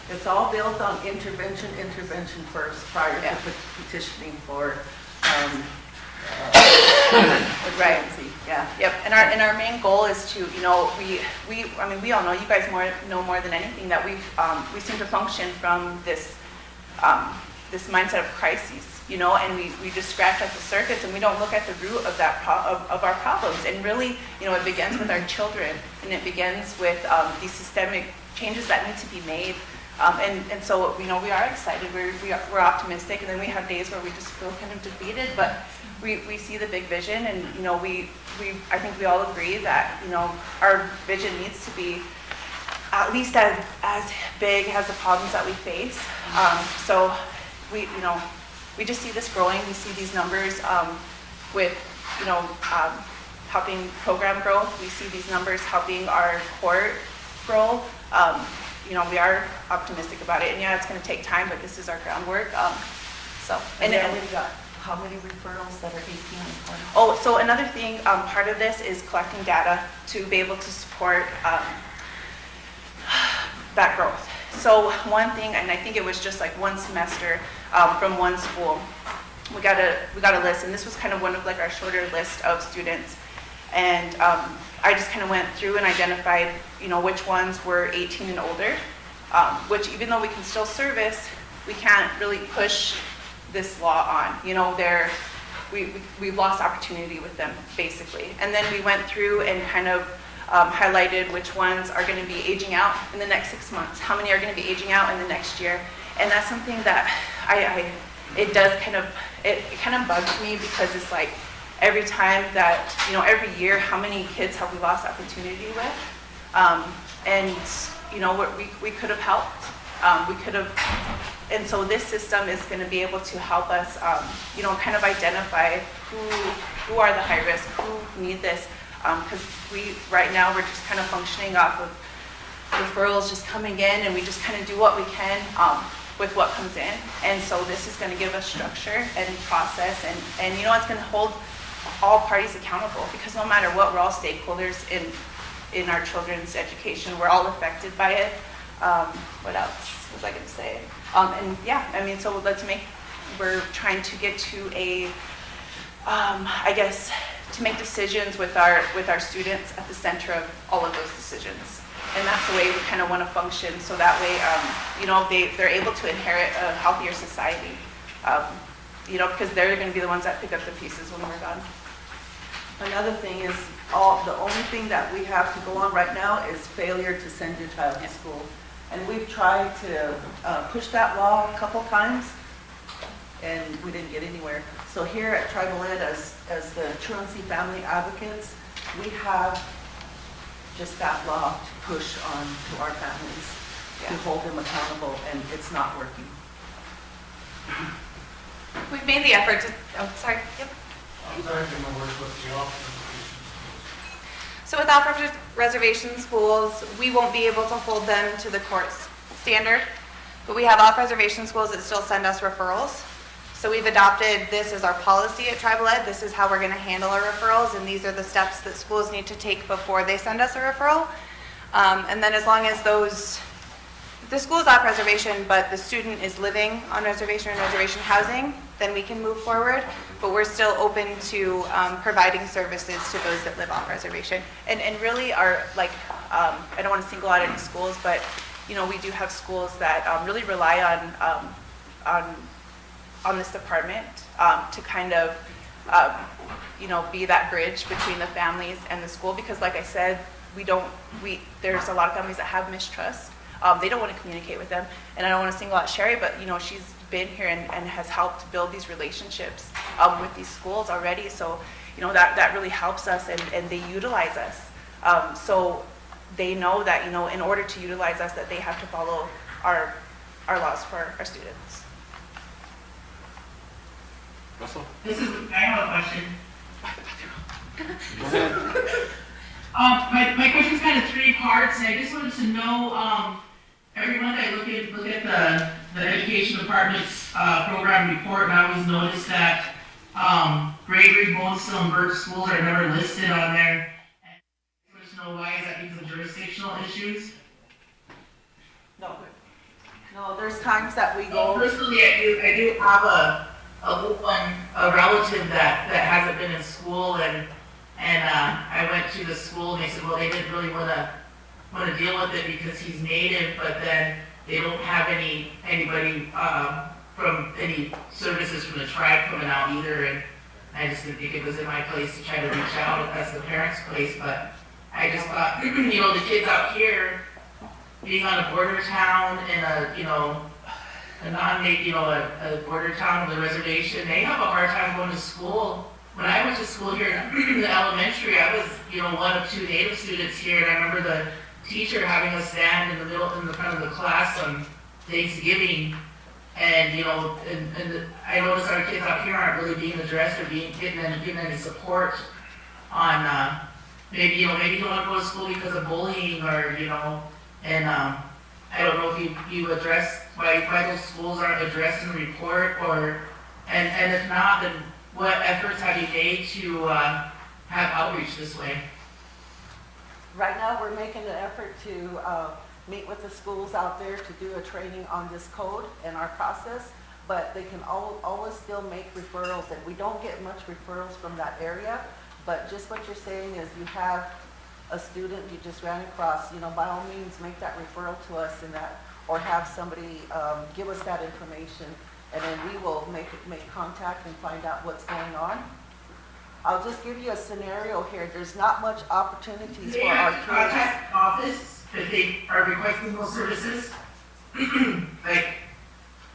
It's all built on intervention first prior to petitioning for, right. Yeah. Yep. And our main goal is to, we all know, you guys know more than anything that we seem to function from this this mindset of crises, and we just scratch at the surface and we don't look at the root of that of our problems. And really, it begins with our children, and it begins with these systemic changes that need to be made. And so, we are excited, we're optimistic, and then we have days where we just feel kind of defeated, but we see the big vision, and, I think we all agree that, our vision needs to be at least as big as the problems that we face. So we just see this growing. We see these numbers with, helping program growth. We see these numbers helping our court grow. We are optimistic about it, and it's going to take time, but this is our groundwork. And we've got how many referrals that are 18 and 20? Oh, so another thing, part of this is collecting data to be able to support that growth. So one thing, and I think it was just like one semester from one school, we got a list, and this was kind of one of like our shorter list of students, and I just kind of went through and identified, which ones were 18 and older, which even though we can still service, we can't really push this law on. We've lost opportunity with them, basically. And then we went through and kind of highlighted which ones are going to be aging out in the next 6 months, how many are going to be aging out in the next year. And that's something that it kind of bugs me, because it's like every time that, every year, how many kids have we lost opportunity with? And, we could have helped. We could have, and so this system is going to be able to help us, kind of identify who are the high risk, who need this, because right now we're just kind of functioning off of referrals just coming in, and we just kind of do what we can with what comes in. And so this is going to give us structure and process, and it's going to hold all parties accountable, because no matter what, we're all stakeholders in our children's education. We're all affected by it. What else was I going to say? So we're trying to get to to make decisions with our students at the center of all of those decisions. And that's the way we kind of want to function, so that way, they're able to inherit a healthier society, because they're going to be the ones that pick up the pieces when we're done. Another thing is, the only thing that we have to go on right now is failure to send your child to school. And we've tried to push that law a couple times, and we didn't get anywhere. So here at Tribal Ed, as the Truancy family advocates, we have just that law to push on to our families, to hold them accountable, and it's not working. We've made the effort to, yep. I'm sorry, I'm going to work with the officers. So with off reservation schools, we won't be able to hold them to the court's standard, but we have off reservation schools that still send us referrals. So we've adopted this as our policy at Tribal Ed. This is how we're going to handle our referrals, and these are the steps that schools need to take before they send us a referral. And then as long as the school is off reservation, but the student is living on reservation or reservation housing, then we can move forward. But we're still open to providing services to those that live off reservation. And really I don't want to single out any schools, but we do have schools that really rely on this department to kind of be that bridge between the families and the school, because like I said, there's a lot of families that have mistrust. They don't want to communicate with them, and I don't want to single out Sherry, but she's been here and has helped build these relationships with these schools already. So that really helps us, and they utilize us. So they know that, you know, in order to utilize us, that they have to follow our laws for our students. Russell? This is, I have a question. Go ahead. My question's kind of three parts, and I just wanted to know, every month I look at the education department's, program report, and I always notice that, Gregory, Bonesville, and Burke schools are never listed on there. And I just want to know why, is that because of jurisdictional issues? No. No, there's times that we go. Personally, I do have a relative that hasn't been in school, and I went to the school and they said, well, they didn't really want to deal with it because he's native, but then they don't have anybody from any services from the tribe coming out either, and I just didn't think it was in my place to try to reach out as the parents' place, but I just thought, you know, the kids out here being on a border town and a border town with a reservation, they have a hard time going to school. When I went to school here in the elementary, I was, you know, one of two Native students here, and I remember the teacher having us stand in the front of the class on Thanksgiving, and you know, and I noticed our kids out here aren't really being addressed or getting any support on maybe you don't want to go to school because of bullying or you know, and I don't know if you address why those schools aren't addressed in the report, or and if not, then what efforts have you made to have outreach this way? Right now, we're making an effort to meet with the schools out there to do a training on this code and our process, but they can always still make referrals, and we don't get much referrals from that area, but just what you're saying is you have a student you just ran across, you know, by all means, make that referral to us and that, or have somebody give us that information, and then we will make contact and find out what's going on. I'll just give you a scenario here. There's not much opportunities for our kids. Contact office if they are requesting those services. Like,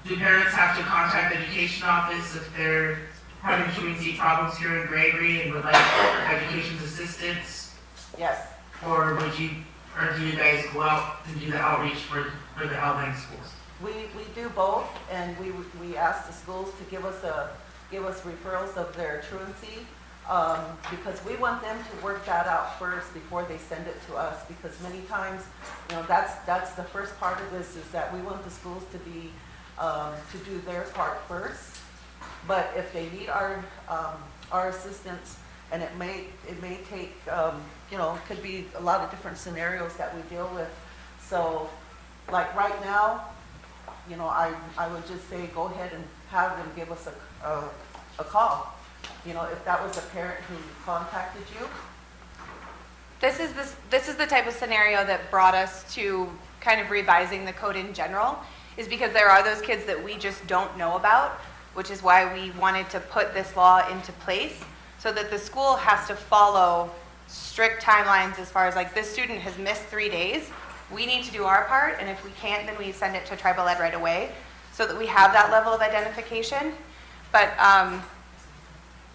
do parents have to contact the education office if they're having truancy problems here in Gregory and would like education's assistance? Yes. Or do you guys go out and do the outreach for the outlying schools? We do both, and we ask the schools to give us referrals of their truancy, because we want them to work that out first before they send it to us, because many times, you know, that's the first part of this, is that we want the schools to be to do their part first. But if they need our assistance, and it may take, you know, it could be a lot of different scenarios that we deal with. So, like right now, you know, I would just say go ahead and have them give us a call. You know, if that was a parent who contacted you. This is the type of scenario that brought us to kind of revising the code in general, is because there are those kids that we just don't know about, which is why we wanted to put this law into place, so that the school has to follow strict timelines as far as, like, this student has missed 3 days, we need to do our part, and if we can't, then we send it to tribal ed right away, so that we have that level of identification. But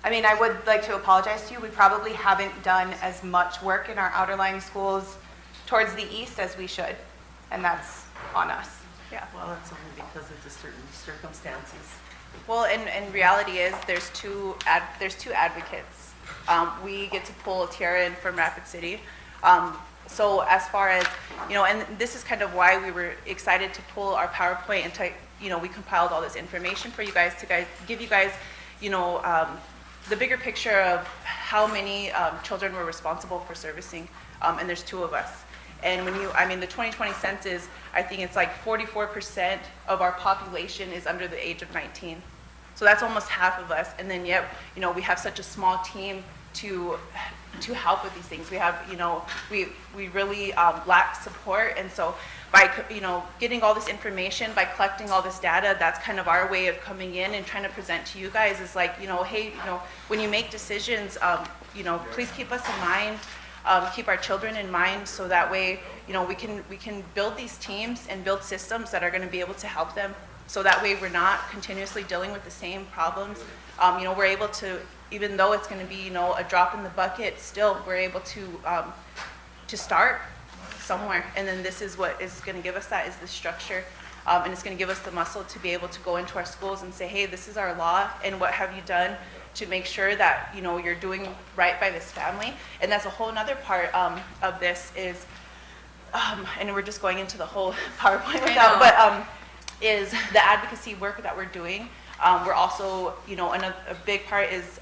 I mean, I would like to apologize to you. We probably haven't done as much work in our outerlying schools towards the east as we should, and that's on us. Yeah. Well, that's only because of the certain circumstances. Well, and reality is there's two advocates. We get to pull Tiara in from Rapid City. So as far as, you know, and this is kind of why we were excited to pull our PowerPoint and to, you know, we compiled all this information for you guys to give you guys, you know, the bigger picture of how many children we're responsible for servicing, and there's 2 of us. And when I mean, the 2020 census, I think it's like 44% of our population is under the age of 19. So that's almost half of us. And then yet, you know, we have such a small team to help with these things. We have, you know, we really lack support. And so by, you know, getting all this information, by collecting all this data, that's kind of our way of coming in and trying to present to you guys is like, you know, hey, you know, when you make decisions, you know, please keep us in mind, keep our children in mind, so that way, you know, we can build these teams and build systems that are going to be able to help them. So that way we're not continuously dealing with the same problems. You know, we're able to, even though it's going to be, you know, a drop in the bucket, still we're able to start somewhere. And then this is what is gonna give us that, is the structure. And it's gonna give us the muscle to be able to go into our schools and say, hey, this is our law, and what have you done to make sure that, you know, you're doing right by this family. And that's a whole nother part of this is, and we're just going into the whole PowerPoint with that, but is the advocacy work that we're doing. We're also, you know, a big part is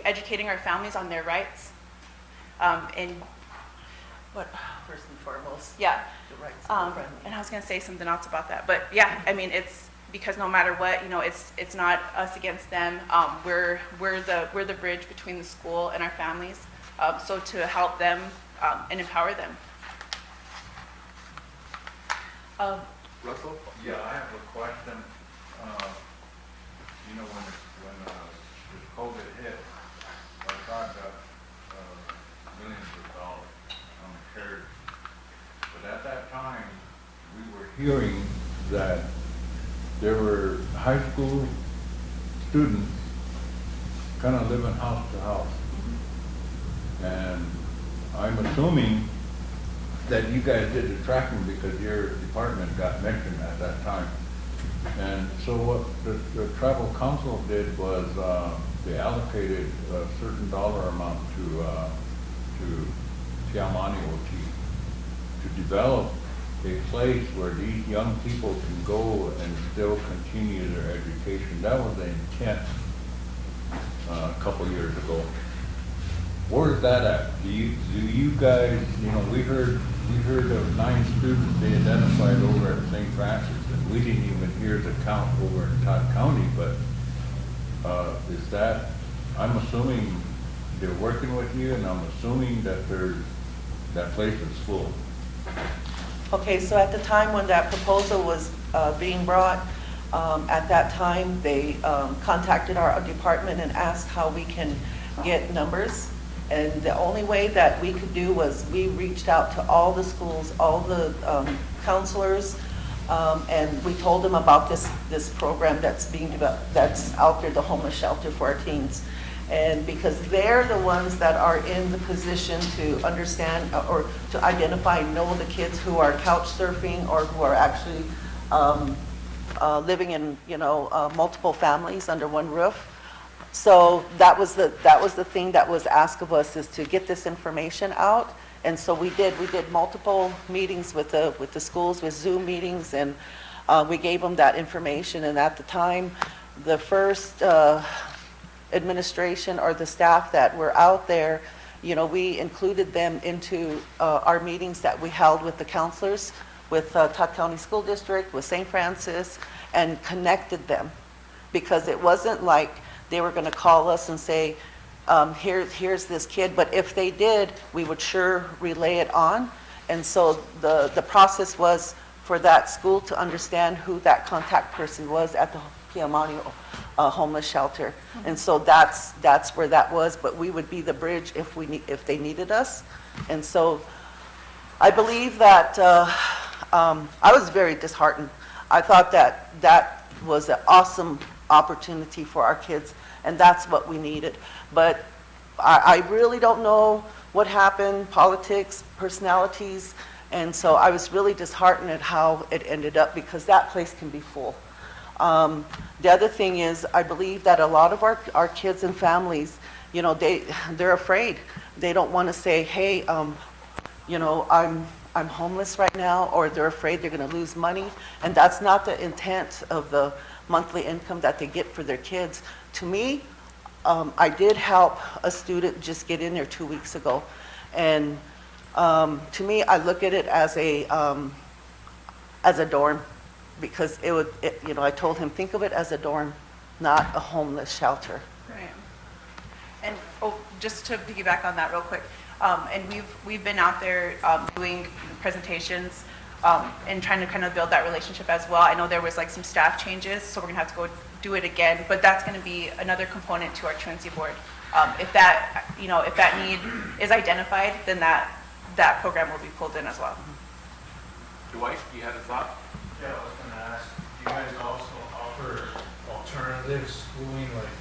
educating our families on their rights. And what? First and foremost. Yeah. The rights of the friendly. And I was gonna say something else about that, but yeah, I mean, it's because no matter what, you know, it's not us against them. We're the bridge between the school and our families. So to help them and empower them. Russell? Yeah, I have a question. You know, when this COVID hit, I thought that millions of dollars on CARES. But at that time, we were hearing that there were high school students kind of living house to house. And I'm assuming that you guys did the tracking because your department got mentioned at that time. And so what the tribal council did was they allocated a certain dollar amount to Tiamani OT to develop a place where these young people can go and still continue their education. That was the intent a couple years ago. Where's that at? Do you guys, you know, we heard of 9 students they identified over at St. Francis, and we didn't even hear the count over in Todd County, but is that, I'm assuming they're working with you, and I'm assuming that that place is full. Okay, so at the time when that proposal was being brought, at that time, they contacted our department and asked how we can get numbers. And the only way that we could do was we reached out to all the schools, all the counselors, and we told them about this program that's being developed, that's out there, the homeless shelter for our teens. And because they're the ones that are in the position to understand or to identify, know the kids who are couch surfing or who are actually living in, you know, multiple families under one roof. So that was the thing that was asked of us, is to get this information out. And so we did multiple meetings with the schools, with Zoom meetings, and we gave them that information. And at the time, the first administration or the staff that were out there, you know, we included them into our meetings that we held with the counselors, with Todd County School District, with St. Francis, and connected them. Because it wasn't like they were going to call us and say, here's this kid, but if they did, we would sure relay it on. And so the process was for that school to understand who that contact person was at the Tiamani homeless shelter. And so that's where that was, but we would be the bridge if they needed us. And so I believe that I was very disheartened. I thought that was an awesome opportunity for our kids, and that's what we needed. But I really don't know what happened, politics, personalities, and so I was really disheartened at how it ended up, because that place can be full. The other thing is, I believe that a lot of our kids and families, you know, they're afraid. They don't want to say, hey, you know, I'm homeless right now, or they're afraid they're going to lose money, and that's not the intent of the monthly income that they get for their kids. To me, I did help a student just get in there 2 weeks ago, and to me, I look at it as a dorm, because you know, I told him, think of it as a dorm, not a homeless shelter. Right. And just to piggyback on that real quick, and we've been out there doing presentations and trying to kind of build that relationship as well. I know there was like some staff changes, so we're gonna have to go do it again, but that's gonna be another component to our truancy board. If that need is identified, then that program will be pulled in as well. Dwight, you had a thought? Yeah, I was gonna ask, do you guys also offer alternative schooling, like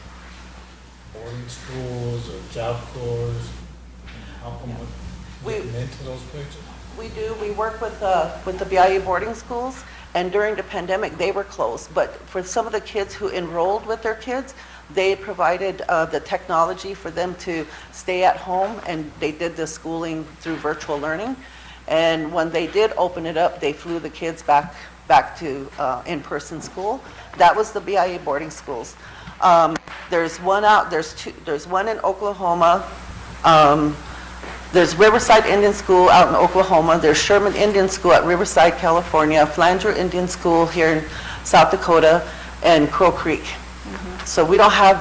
boarding schools or job corps, and help them with getting into those places? We do. We work with the BIA boarding schools, and during the pandemic, they were closed. But for some of the kids who enrolled with their kids, they provided the technology for them to stay at home, and they did the schooling through virtual learning. And when they did open it up, they flew the kids back to in-person school. That was the BIA boarding schools. There's one out. There's one in Oklahoma. There's Riverside Indian School out in Oklahoma. There's Sherman Indian School at Riverside, California. Flanger Indian School here in South Dakota, and Crow Creek. So we don't have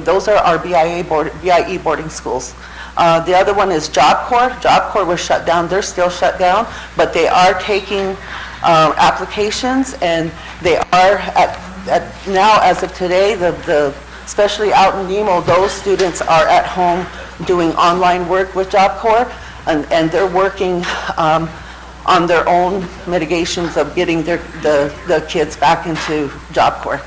those are our BIE boarding schools. The other one is Job Corps. Job Corps was shut down. They're still shut down, but they are taking applications, and they are now, as of today, especially out in Nemo, those students are at home doing online work with Job Corps, and they're working on their own mitigations of getting the kids back into Job Corps.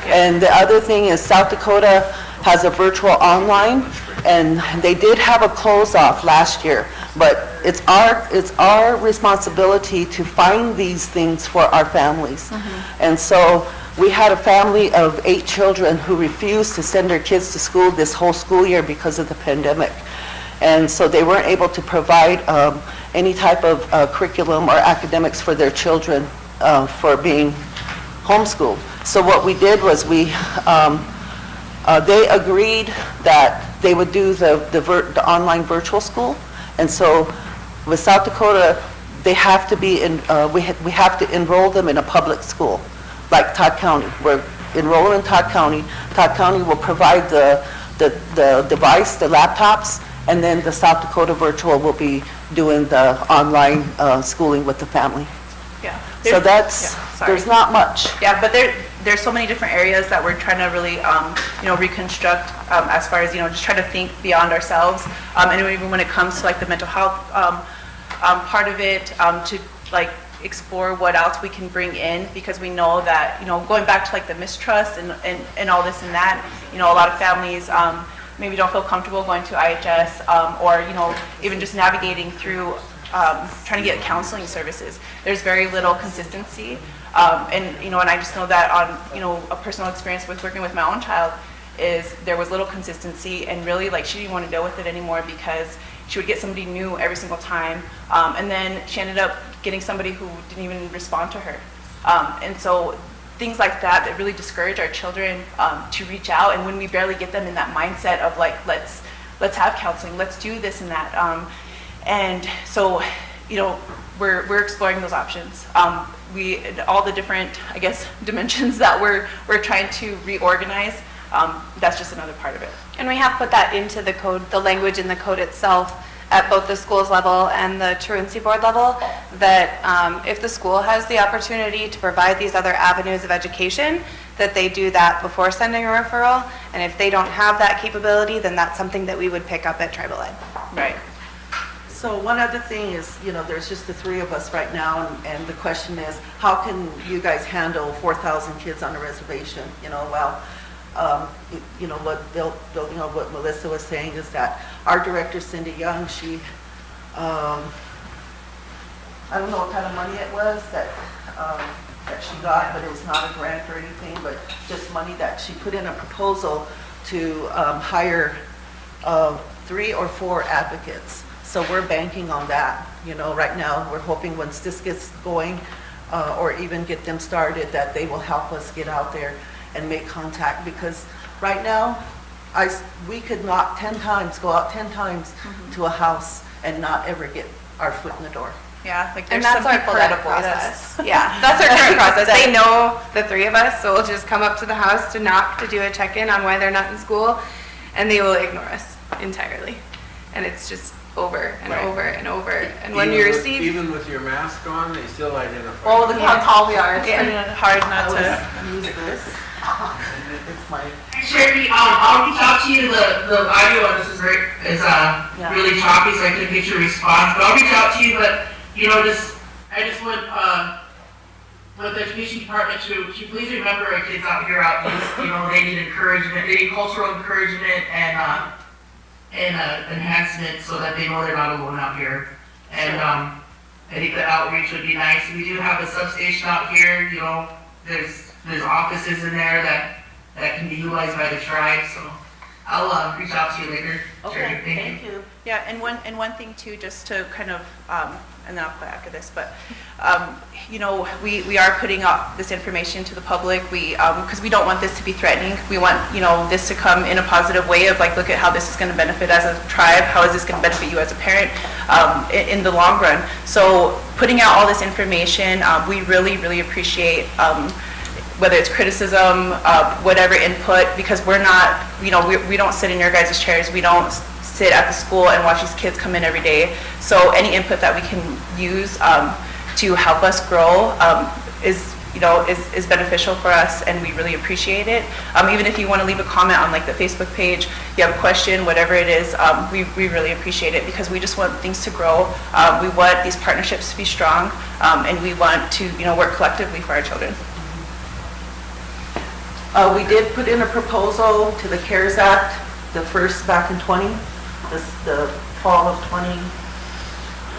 And the other thing is South Dakota has a virtual online, and they did have a close-off last year, but it's our responsibility to find these things for our families. And so we had a family of 8 children who refused to send their kids to school this whole school year because of the pandemic. And so they weren't able to provide any type of curriculum or academics for their children for being homeschooled. So what we did was they agreed that they would do the online virtual school. And so with South Dakota, they have to be we have to enroll them in a public school, like Todd County. We're enrolling in Todd County. Todd County will provide the device, the laptops, and then the South Dakota virtual will be doing the online schooling with the family. Yeah. So there's not much. Yeah, but there's so many different areas that we're trying to really, reconstruct as far as, just try to think beyond ourselves. And even when it comes to like the mental health part of it, to like explore what else we can bring in, because we know that, going back to like the mistrust and all this and that, a lot of families maybe don't feel comfortable going to IHS or, even just navigating through trying to get counseling services. There's very little consistency. And I just know that on, a personal experience with working with my own child is there was little consistency, and really like she didn't want to deal with it anymore because she would get somebody new every single time. And then she ended up getting somebody who didn't even respond to her. And so things like that really discourage our children to reach out. And when we barely get them in that mindset of like, let's have counseling, let's do this and that. And so, we're exploring those options. All the different, I guess, dimensions that we're trying to reorganize, that's just another part of it. And we have put that into the code, the language in the code itself, at both the schools level and the truancy board level, that if the school has the opportunity to provide these other avenues of education, that they do that before sending a referral. And if they don't have that capability, then that's something that we would pick up at Tribal Ed. Right. So one other thing is, there's just the 3 of us right now, and the question is, how can you guys handle 4,000 kids on a reservation? What Melissa was saying is that our director, Cindy Young, she, I don't know what kind of money it was that she got, but it was not a grant or anything, but just money that she put in a proposal to hire 3 or 4 advocates. So we're banking on that. Right now we're hoping once this gets going, or even get them started, that they will help us get out there and make contact, because right now we could go out 10 times to a house and not ever get our foot in the door. Yeah, like And there's that's some our people that current avoid process. us. Yeah, that's our current process. They know the 3 of us, so we'll just come up to the house to knock to do a check-in on why they're not in school, and they will ignore us entirely. And it's just over and over and over. And when you receive... Even with your mask on, they still identify. Oh, look how tall we are. It's pretty hard not to... Use this. It's my... Sherry, I'll reach out to you. The audio on this is really choppy, so I couldn't get your response. But I'll reach out to you. But I just want with the education department to please remember our kids out here out east. They need encouragement. They need cultural encouragement and enhancement, so that they know they're not alone out here. And I think the outreach would be nice. We do have a substation out here, you know, there's offices in there that can be utilized by the tribe, so I'll reach out to you later. Okay, Sherry, thank you. Yeah, and one thing too, just to kind of, and then I'll come back to this, but, you know, we are putting out this information to the public. Because we don't want this to be threatening. We want, you know, this to come in a positive way of like, look at how this is going to benefit as a tribe. How is this going to benefit you as a parent in the long run? So putting out all this information, we really, really appreciate whether it's criticism, whatever input, because we're not, you know, we don't sit in your guys' chairs. We don't sit at the school and watch these kids come in every day. So any input that we can use to help us grow is beneficial for us, and we really appreciate it. Even if you want to leave a comment on like the Facebook page, you have a question, whatever it is, we really appreciate it, because we just want things to grow. We want these partnerships to be strong, and we want to, you know, work collectively for our children. We did put in a proposal to the CARES Act, the first back in the fall of 20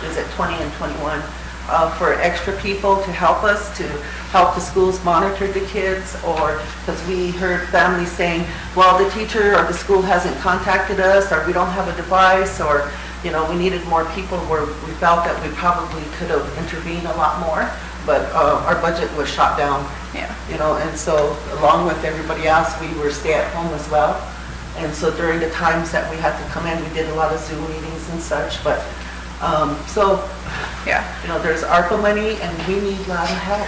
and 21, for extra people to help us, to help the schools monitor the kids, or because we heard families saying, well, the teacher or the school hasn't contacted us, or we don't have a device, or, you know, we needed more people, where we felt that we probably could have intervened a lot more, but our budget was shot down. Yeah. You know, and so along with everybody else, we were stay at home as well. And so during the times that we had to come in, we did a lot of Zoom meetings and such, but yeah, you know, there's ARPA money, and we need a lot of help.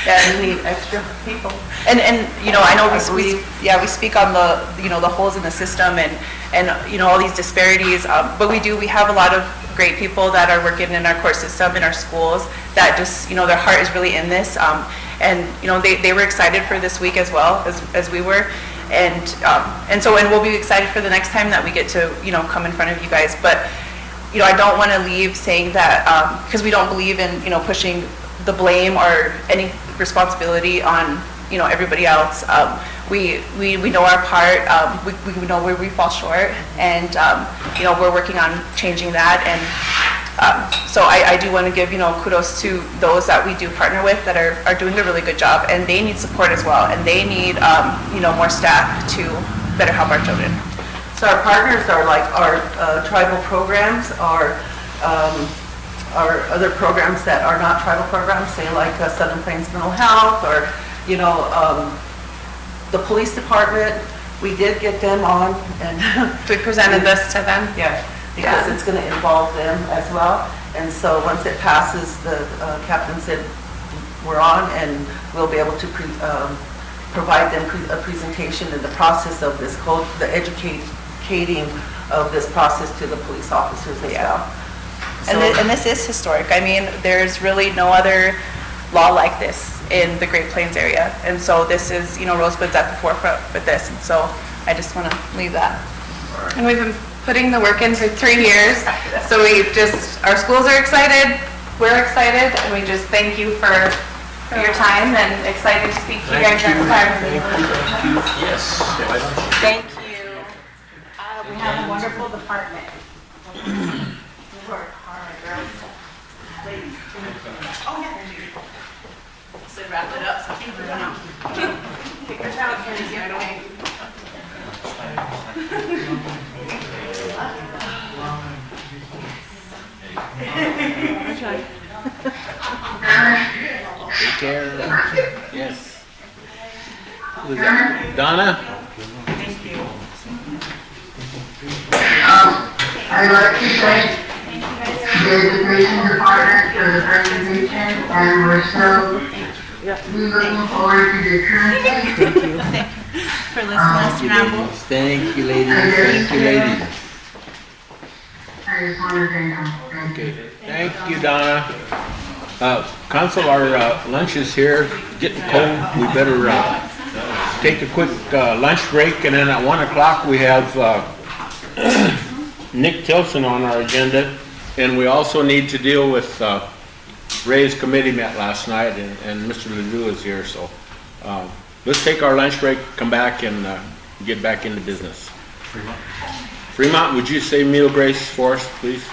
Yeah, we need extra people. And you know, I know we speak on the, you know, the holes in the system and you know, all these disparities, but we have a lot of great people that are working in our court system, in our schools, that just, you know, their heart is really in this, and you know, they were excited for this week as well as we were. And we'll be excited for the next time that we get to, you know, come in front of you guys. But, you know, I don't want to leave saying that, because we don't believe in, you know, pushing the blame or any responsibility on, you know, everybody else. We know our part, we know where we fall short, and, you know, we're working on changing that. And so I do want to give, you know, kudos to those that we do partner with that are doing a really good job, and they need support as well, and they need, you know, more staff to better help our children. So our partners are like our tribal programs, our other programs that are not tribal programs, say like Southern Plains Mental Health, or, you know, the police department. We did get them on, and we presented this to them. Yeah, because it's going to involve them as well. And so once it passes, the captain said we're on, and we'll be able to provide them a presentation in the process of this code, the educating of this process to the police officers as well. So, and this is historic. I mean, there's really no other law like this in the Great Plains area, and so this is, you know, Rosebud's at the forefront with this, and so I just want to leave that. And we've been putting the work in for 3 years, so our schools are excited, we're excited, and we just thank you for your time, and excited to speak to you guys next time. Thank you. Yes. Thank you. We have a wonderful department. We work hard, girls. Ladies. Oh, yeah. So wrap it up. So keep it down. Kick us out, please, right away. Take care. Yes. Who's that? Donna? Thank you. I'd like to thank the education department for the presentation, and we're so looking forward to the Truancy. Thank you for listening to ramble. Thank you, ladies. Thank you, ladies. I just want to thank them. Okay. Thank you, Donna. Council, our lunch is here. Getting cold. We better take a quick lunch break, and then at 1 o'clock we have Nick Tilson on our agenda, and we also need to deal with Ray's committee met last night, and Mr. Ledoux is here, so let's take our lunch break, come back, and get back into business. Fremont, would you say meal grace for us, please?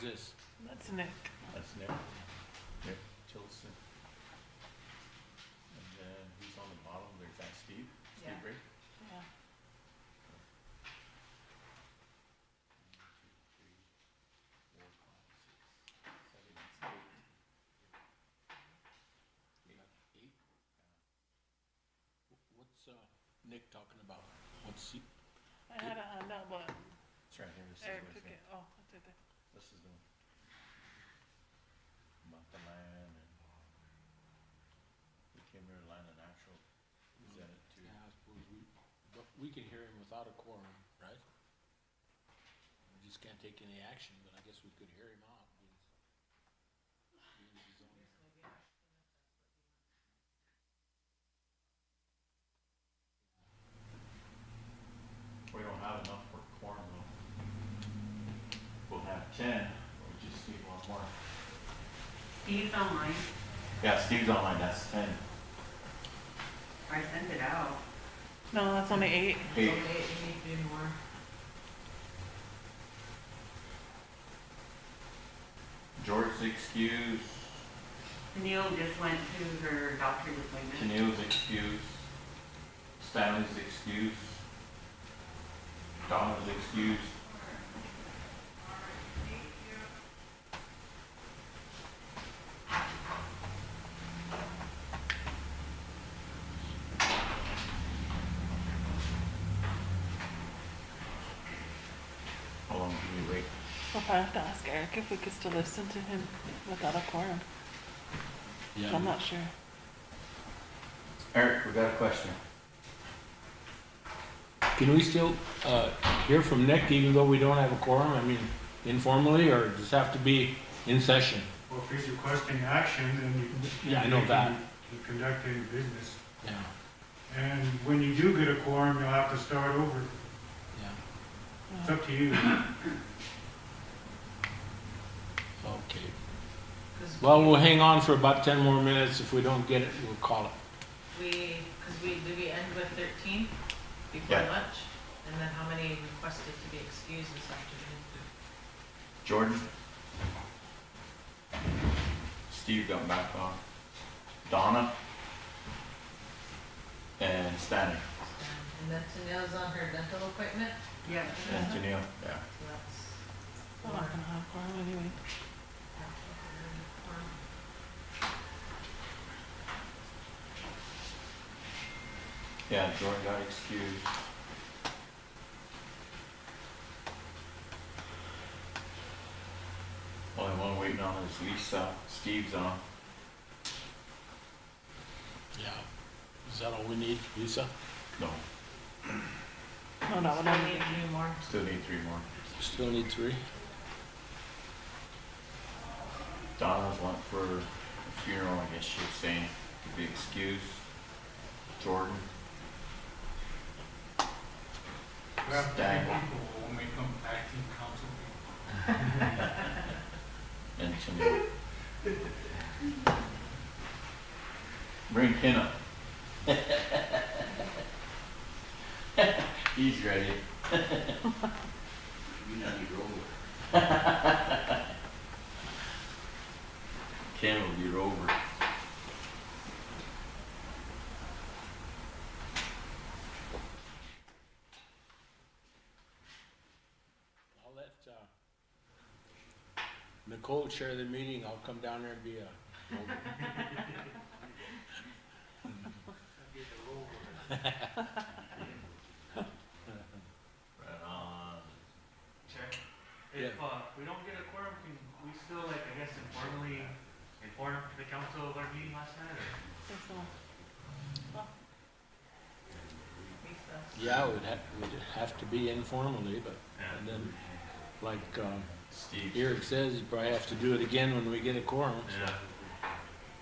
Who's this? That's Nick. That's Nick. Nick Tilson. And then who's on the bottom? There's that Steve. Steve Yeah. Ray. Yeah. 1, 2, 3, 4, 5, 6, 7, 8. Yeah, 8. What's Nick talking about? What's he? I had a handout, but It's right here. This is Eric what took it's it. Oh, I did it. This is the one. About the land and we came here to land of natural. Present it to. Yeah, I suppose but we can hear him without a quorum, right? We just can't take any action, but I guess we could hear him out. Being his own. We don't have enough for quorum though. We'll have 10, we just need one more. Steve's online. Yeah, Steve's online, that's 10. I sent it out. No, that's only 8. 8. You need to do more. George's excused, Neil just went to her doctor's appointment. Keneal's excused, Stanley's excused, Donna's excused. How long can we wait? We'll probably have to ask Eric if we could still listen to him without a quorum. Yeah. I'm not sure. Eric, we got a question. Can we still hear from Nick even though we don't have a quorum? I mean, informally, or does it have to be in session? Well, if he's requesting action, then you. Yeah, I know that. You conduct any business. Yeah. And when you do get a quorum, you'll have to start over. Yeah. It's up to you. Okay. Well, we'll hang on for about 10 more minutes. If we don't get it, we'll call it. Did we end with 13 before Yeah. lunch? And then how many requested to be excused this afternoon? Jordan? Steve got back on. Donna? And Stanley. And then Tanella's on her dental appointment? Yeah. And Janelle, yeah. So that's. I'm not gonna have a quorum anyway. Yeah, Jordan got excused. Only one waiting on is Lisa. Steve's on. Yeah. Is that all we need, Lisa? No, No, that would only be. Three more. still need 3 more. Still need 3? Donna's went for a funeral, I guess she was saying, to be excused. Jordan. We have Dang. 10 people who will make them acting council. And Janelle. Bring Ken up. He's ready. You need to roll. Ken will be over. I'll let Nicole chair the meeting. I'll come down there and be a. Right on. Chair, Yeah. if we don't get a quorum, can we still, like, I guess, informally inform the council of our meeting last night, or? Think so. Yeah, it would have to be informally, but, and then, like Steve. Eric says, you probably have to do it again when we get a quorum. so. Yeah.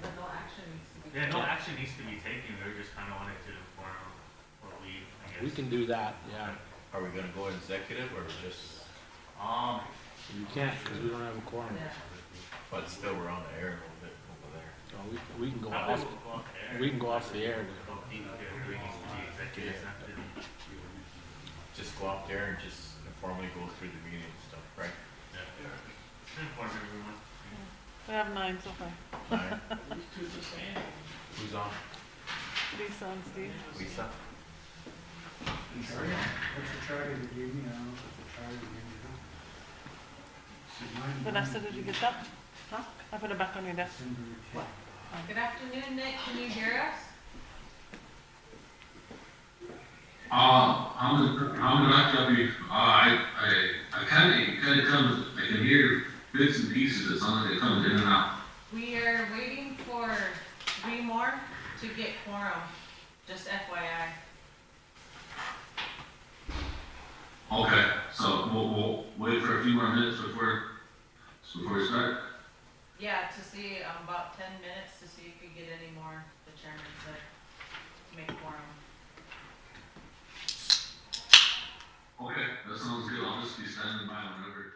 But no action needs to be. Yeah, no action needs to be taken, we just kind of wanted to inform what we, I guess. We can do that, yeah. Are we gonna go executive or just, You can't, because we don't have a quorum. Yeah. but still we're on the air a little bit over there. Oh, we can go Probably off, we'll go off the air. we can go off the air. Do we need to be executive session? Just go out there and just informally go through the meeting and stuff, right? Yeah. To inform everyone. We have 9 so far. Who's on? Lisa and Steve. Lisa? What's the charter they gave me? I don't know if it's a charter they gave me. Vanessa, did you get that? Huh? I put it back on your desk. Good afternoon, Nick. Can you hear us? I'm gonna back up you. I kind of come, I can hear bits and pieces. It's not like it comes in and out. We are waiting for 3 more to get quorum, just FYI. Okay, so we'll wait for a few more minutes before we start. Yeah, to see, about 10 minutes to see if we get any more, the chairman said, to make quorum. Okay, that sounds good. I'll just be standing by whenever